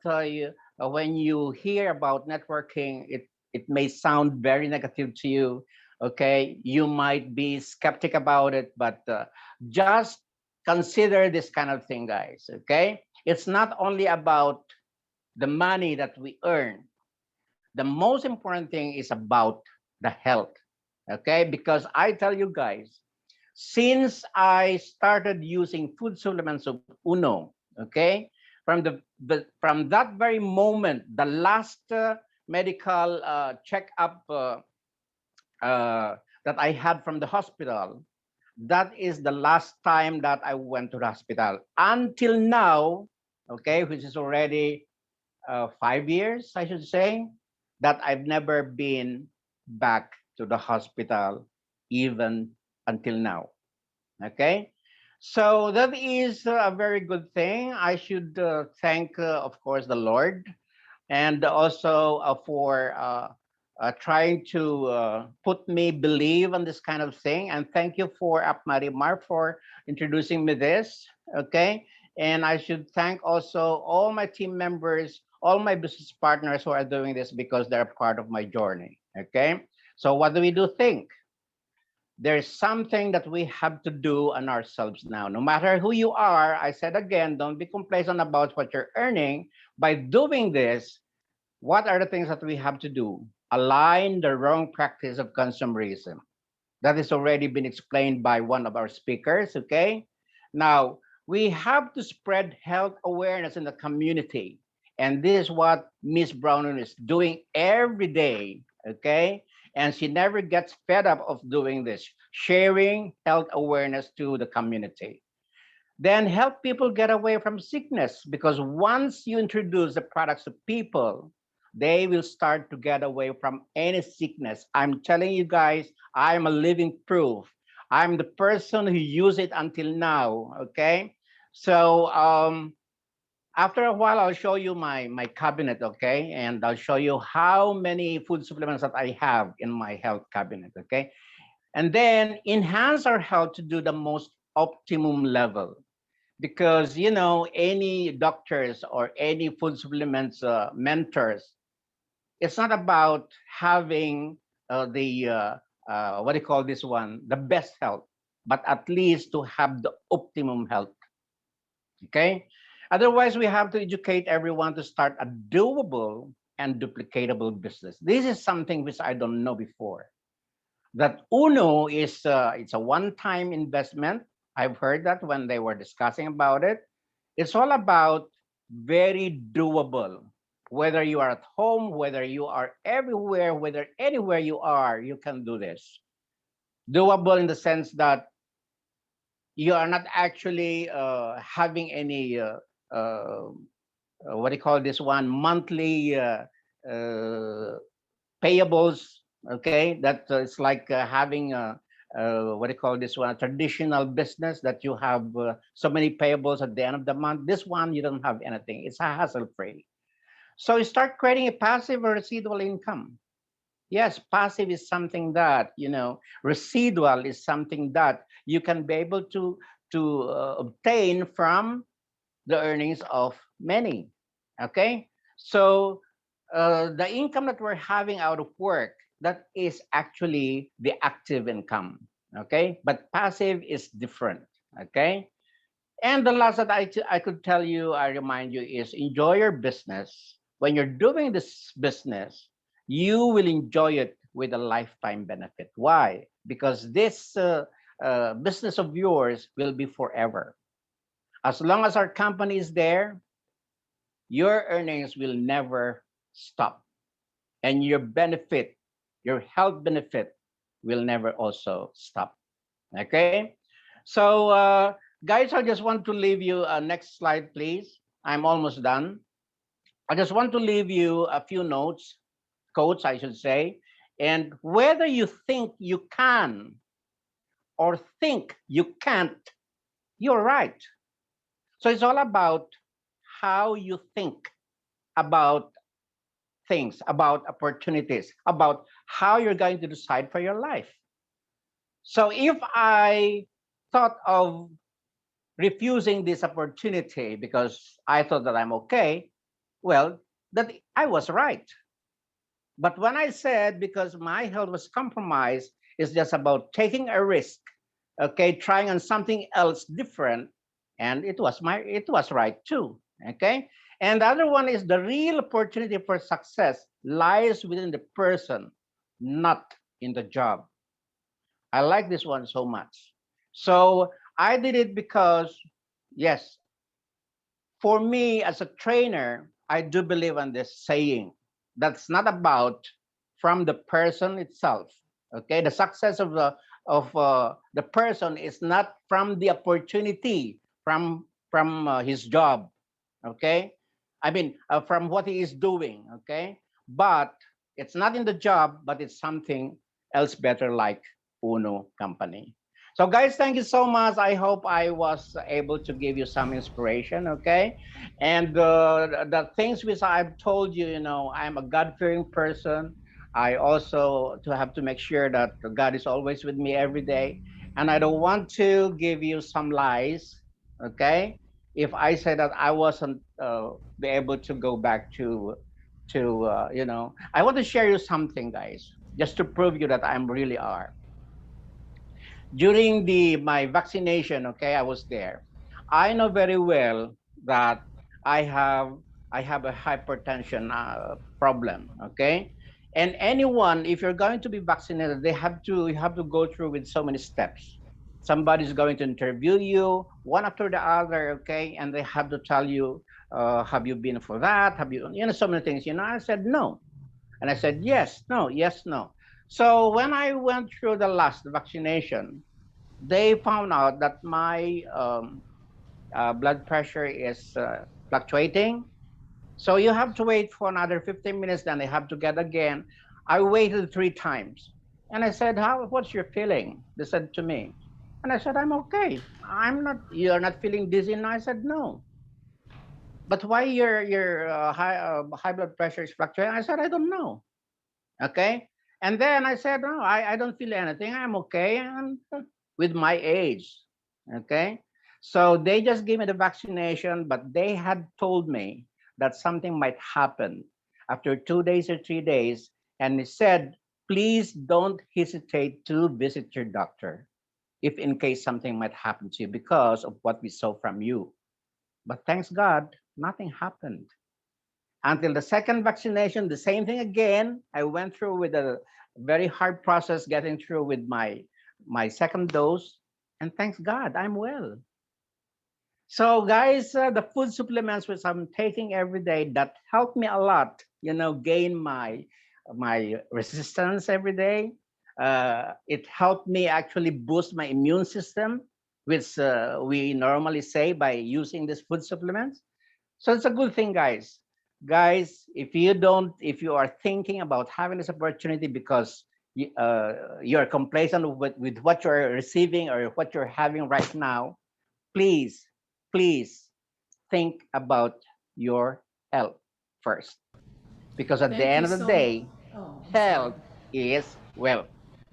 when you hear about networking, it may sound very negative to you. Okay, you might be skeptic about it, but just consider this kind of thing, guys. Okay, it's not only about the money that we earn. The most important thing is about the health. Okay, because I tell you guys, since I started using food supplements of Uno, okay, from that very moment, the last medical checkup that I had from the hospital, that is the last time that I went to the hospital until now, okay, which is already 5 years, I should say, that I've never been back to the hospital even until now. Okay, so that is a very good thing. I should thank, of course, the Lord, and also for trying to put me believe on this kind of thing. And thank you for Marimar for introducing me this. Okay, and I should thank also all my team members, all my business partners who are doing this because they're part of my journey. Okay, so what do we do? Think there's something that we have to do on ourselves now. No matter who you are, I said again, don't be complacent about what you're earning. By doing this, what are the things that we have to do? Align the wrong practice of consumerism. That has already been explained by one of our speakers, okay? Now, we have to spread health awareness in the community. And this is what Miss Brown is doing every day, okay? And she never gets fed up of doing this, sharing health awareness to the community. Then help people get away from sickness, because once you introduce the products to people, they will start to get away from any sickness. I'm telling you guys, I'm a living proof. I'm the person who used it until now, okay? So after a while, I'll show you my cabinet, okay? And I'll show you how many food supplements that I have in my health cabinet, okay? And then enhance our health to do the most optimum level, because any doctors or any food supplements mentors, it's not about having the what do you call this one, the best health, but at least to have the optimum health. Okay, otherwise we have to educate everyone to start a doable and duplicatable business. This is something which I don't know before, that Uno is it's a one-time investment. I've heard that when they were discussing about it. It's all about very doable. Whether you are at home, whether you are everywhere, whether anywhere you are, you can do this. Doable in the sense that you are not actually having any what do you call this one, monthly payables. Okay, that it's like having a what do you call this one, a traditional business that you have so many payables at the end of the month. This one you don't have anything. It's a hassle free. So you start creating a passive or residual income. Yes, passive is something that, residual is something that you can be able to obtain from the earnings of many. Okay, so the income that we're having out of work, that is actually the active income. Okay, but passive is different. Okay, and the last that I could tell you, I remind you, is enjoy your business. When you're doing this business, you will enjoy it with a lifetime benefit. Why? Because this business of yours will be forever. As long as our company is there, your earnings will never stop. And your benefit, your health benefit, will never also stop. Okay? So, guys, I just want to leave you, next slide, please. I'm almost done. I just want to leave you a few notes, quotes, I should say. And whether you think you can or think you can't, you're right. So it's all about how you think about things, about opportunities, about how you're going to decide for your life. So if I thought of refusing this opportunity because I thought that I'm okay, well, that I was right. But when I said because my health was compromised, it's just about taking a risk, okay, trying on something else different, and it was right too, okay. And the other one is the real opportunity for success lies within the person, not in the job. I like this one so much. So I did it because, yes, for me as a trainer, I do believe in this saying that's not about from the person itself. Okay, the success of the person is not from the opportunity from his job. Okay, I mean from what he is doing. Okay, but it's not in the job, but it's something else better like Uno company. So guys, thank you so much. I hope I was able to give you some inspiration, okay? And the things which I've told you, I'm a God-fearing person. I also to have to make sure that God is always with me every day. And I don't want to give you some lies, okay? If I say that I wasn't be able to go back to I want to share you something, guys, just to prove you that I'm really are during the my vaccination. Okay, I was there. I know very well that i have I have a hypertension problem. Okay, and anyone, if you're going to be vaccinated, you have to go through with so many steps. Somebody's going to interview you one after the other. Okay, and they have to tell you, have you been for that, have you, so many things. I said no, and I said yes, no, yes, no. So when I went through the last vaccination, they found out that my blood pressure is fluctuating. So you have to wait for another 15 minutes, then they have to get again. I waited 3 times. And I said, what's your feeling? They said to me. And I said, I'm okay. You're not feeling dizzy now? I said, no. But why your high blood pressure is fluctuating? I said, I don't know. Okay. And then I said, no, I don't feel anything. I'm okay. And with my age. Okay. So they just gave me the vaccination, but they had told me that something might happen after 2 days or 3 days. And they said, please don't hesitate to visit your doctor if in case something might happen to you because of what we saw from you. But thanks God, nothing happened. Until the second vaccination, the same thing again. I went through with a very hard process getting through with my second dose, and thanks God, I'm well. So, guys, the food supplements which I'm taking every day that help me a lot. Gain my resistance every day. It helped me actually boost my immune system, which we normally say by using these food supplements. So it's a good thing, guys. Guys, if you are thinking about having this opportunity because you're complacent with what you're receiving or what you're having right now, please, please think about your health first. Because at the Thank you end of the so much. day, Oh, I'm sorry. health is wealth.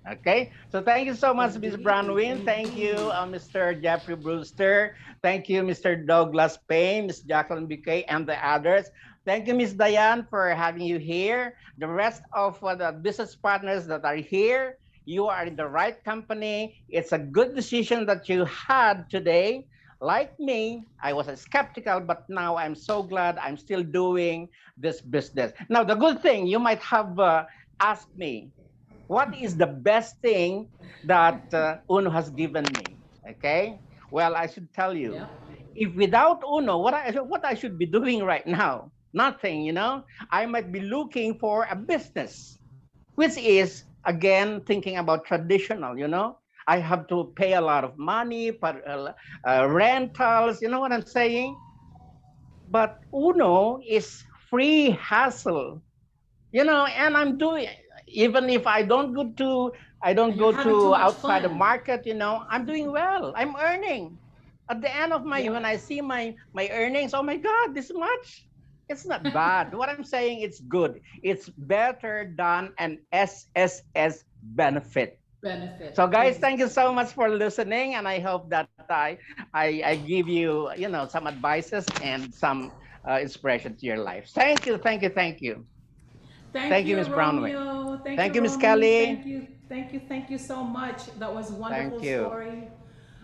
Okay, so thank you so much, Ms. Indeed, Bronwyn. Thank you, indeed. Mr. Jeffrey Brewster. Thank you, Mr. Douglas Payne, Ms. Jacqueline Bouquet, and the others. Thank you, Ms. Diane, for having you here. The rest of the business partners that are here, you are in the right company. It's a good decision that you had today. Like me, I was skeptical, but now I'm so glad I'm still doing this business. Now, the good thing, you might have asked me, what is the best thing that Uno has given me? Okay. Well, I should tell you, Yep. if without Uno, what I should be doing right now? Nothing, you know. I might be looking for a business, which is again thinking about traditional, you know. I have to pay a lot of money, but rentals, you know what I'm saying? But Uno is free hassle, you know, and I'm doing, even if I don't And you're go having too to much outside the fun. market, you know, I'm doing well, I'm earning at the end of my, Yep. when I see my earnings, oh my god, this much, it's not bad. What I'm saying, it's good, it's better than an SSS benefit. Benefit. So guys, thank you so much for listening, and I hope that I give you, you know, some advices and some inspiration to your life. Thank you, thank you, thank you. Thank Thank you, you, Miss Brownway. Romeo. Thank you, Thank you, Miss Romy. Thank Kelly. you, thank you, thank you so much. That was a wonderful Thank you. story.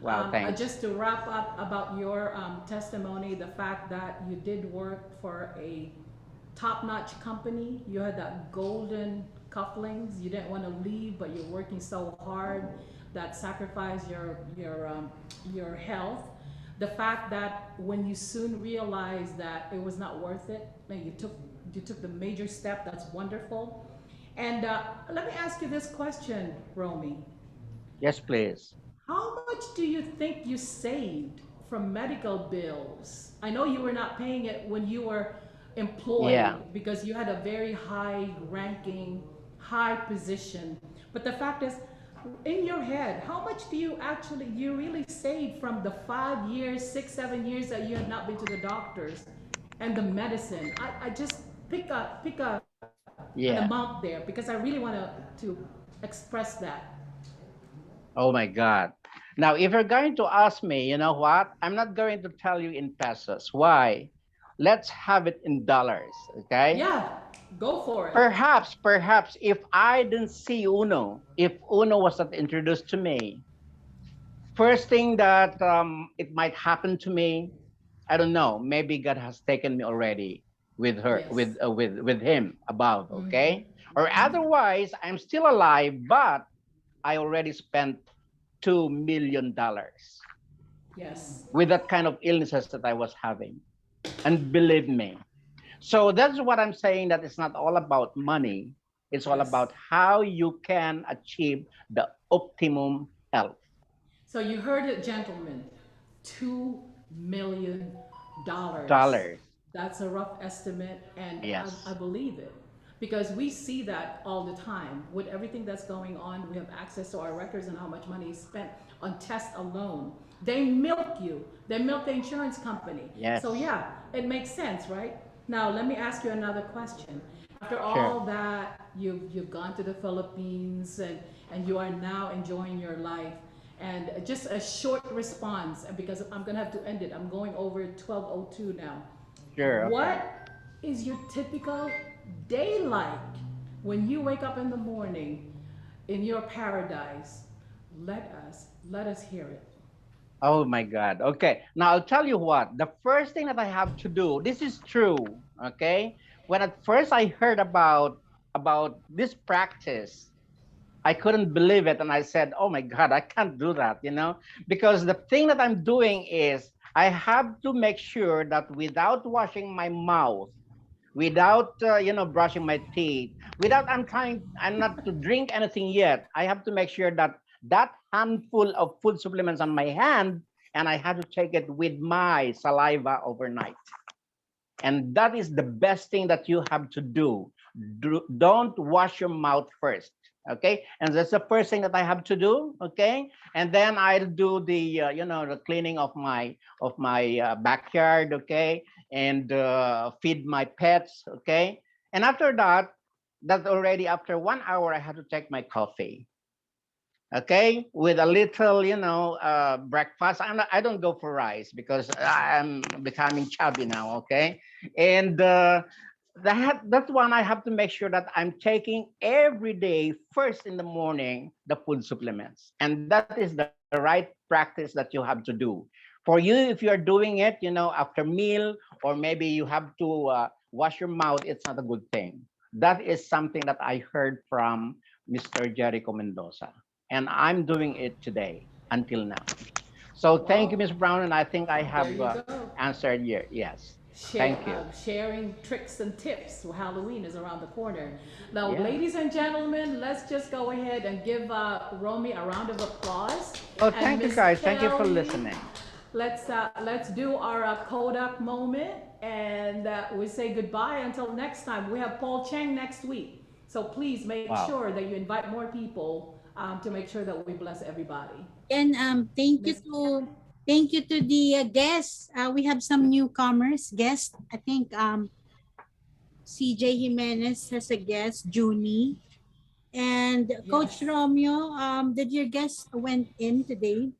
Wow, thanks. Just to wrap up about your testimony, the fact that you did work for a top-notch company, you had that golden cufflinks, you didn't want to leave, but you're working so hard that sacrificed your health. The fact that when you soon realized that it was not worth it, and you took the major step, that's wonderful. And let me ask you this question, Romy. Yes, please. How much do you think you saved from medical bills? I know you were not paying it when you were employed Yeah. because you had a very high ranking, high position. But the fact is, in your head, how much do you really save from the 5 years, 6, 7 years that you had not been to the doctors and the medicine? I just pick an amount Yeah. there because I really want to express that. Oh my God. Now, if you're going to ask me, you know what? I'm not going to tell you in pesos. Why? Let's have it in dollars, okay? Yeah, go for it. Perhaps if I didn't see Uno, if Uno was not introduced to me, first thing that it might happen to me, I don't know. Maybe God has taken me already with her, Yes. with him above. Mm-hmm. Okay, or otherwise, I'm still alive, but I already spent $2 million Yes. with that kind of illnesses that I was having, and believe me. So that's what I'm saying. That it's not all about money. It's all Yes. about how you can achieve the optimum health. So you heard it, gentlemen. $2 million. Dollars. That's a rough estimate, and I Yes. believe it because we see that all the time. With everything that's going on, we have access to our records and how much money is spent on tests alone. They milk you, they milk the insurance company. So, Yes. yeah, it makes sense, right? Now, let me ask you another question. After Sure. all that, you've gone to the Philippines and you are now enjoying your life. And just a short response, because I'm gonna have to end it. I'm going over 12:02 now. Sure. Okay. What is your typical day like when you wake up in the morning in your paradise? Let us hear it. Oh my God. Okay. Now I'll tell you what. The first thing that I have to do, this is true. Okay. When at first I heard about this practice, I couldn't believe it. And I said, oh my God, I can't do that, you know, because the thing that I'm doing is I have to make sure that without washing my mouth, without, you know, brushing my teeth, without I'm not to drink anything yet, I have to make sure that that handful of food supplements on my hand, and I had to take it with my saliva overnight. And that is the best thing that you have to do. Don't wash your mouth first. Okay, and that's the first thing that I have to do. Okay, and then I'll do the the cleaning of my backyard. Okay, and feed my pets. Okay, and after that, that's already after 1 hour. I had to take my coffee. Okay, with a little breakfast. I don't go for rice because I'm becoming chubby now. Okay, and that's one I have to make sure that I'm taking every day first in the morning the food supplements, and that is the right practice that you have to do. For you, if you are doing it after meal, or maybe you have to wash your mouth, it's not a good thing. That is something that I heard from Mr. Jericho Mendoza, and I'm doing it today until now. So thank you, Ms. Well, Brown, and I think I there have you go. answered your yes. Thank you. Sharing tricks and tips. Well, Halloween is around the corner. Now, Yeah. ladies and gentlemen, let's just go ahead and give Romy a round of applause. Oh, And thank you, Miss guys. Thank you for Kelly, listening. let's do our Kodak moment, and we say goodbye until next time. We have Paul Cheng next week, so please make Wow. sure that you invite more people to make sure that we bless everybody. And Miss thank you to the guests. We have some newcomers guests. I think CJ Jimenez has a guest, Junie. And Coach Yes. Romeo, did your guest went in today?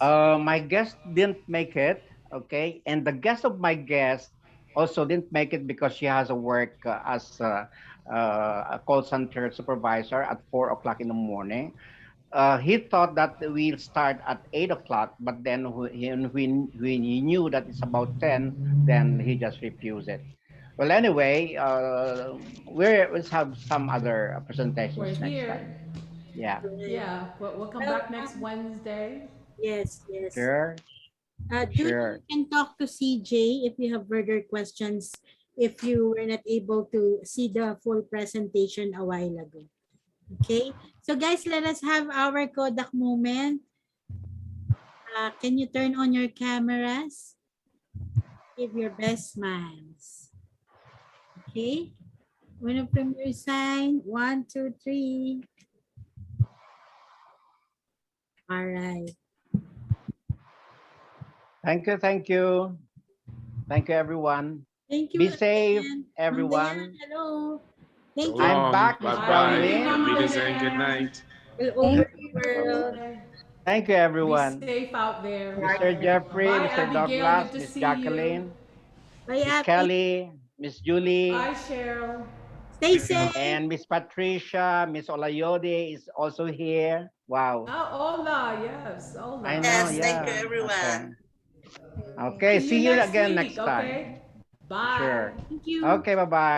My guest didn't make it. Okay, and the guest of my guest also didn't make it because she has a work as a call center supervisor at 4 o'clock in the morning. He thought that we'll start at 8 o'clock, but then when he knew that it's about 10, then he just refused it. Well, anyway, let's have some other We're presentations next here. time. Yeah, Right. Yeah, we'll come Well, back next Wednesday. yes, yes. sure, Junie, sure. you can talk to CJ if you have further questions if you were not able to see the full presentation a while ago. Okay, so guys, let us have our Kodak moment. Can you turn on your cameras? Give your best smiles. Okay, one from your side. 1, 2, 3. All right. Thank you, thank you, thank you, everyone. Thank you Be safe, again. Ma'am Dayan, everyone. hello. So Thank you. I'm long. back, Miss Bye Bye, bye. Brownlee. Auf Mama Wiedersehen. Good Dan. night. All Thank over the you. world. Okay. Thank you, Be everyone. safe out there. Mr. Jeffrey, Bye, Mr. Abigail. Douglas, Good to Miss see you. Jacqueline, Bye, Miss Abby. Kelly, Miss Julie, Bye, Cheryl. Stay safe. and Miss Patricia. Miss Olayode is also here. Wow. Oh, hola. Yes, I hola. know, Yes, thank you, yeah. Okay. everyone. Okay, See you see you next again week, next time. okay? Bye. Sure. Thank you. Okay, bye-bye.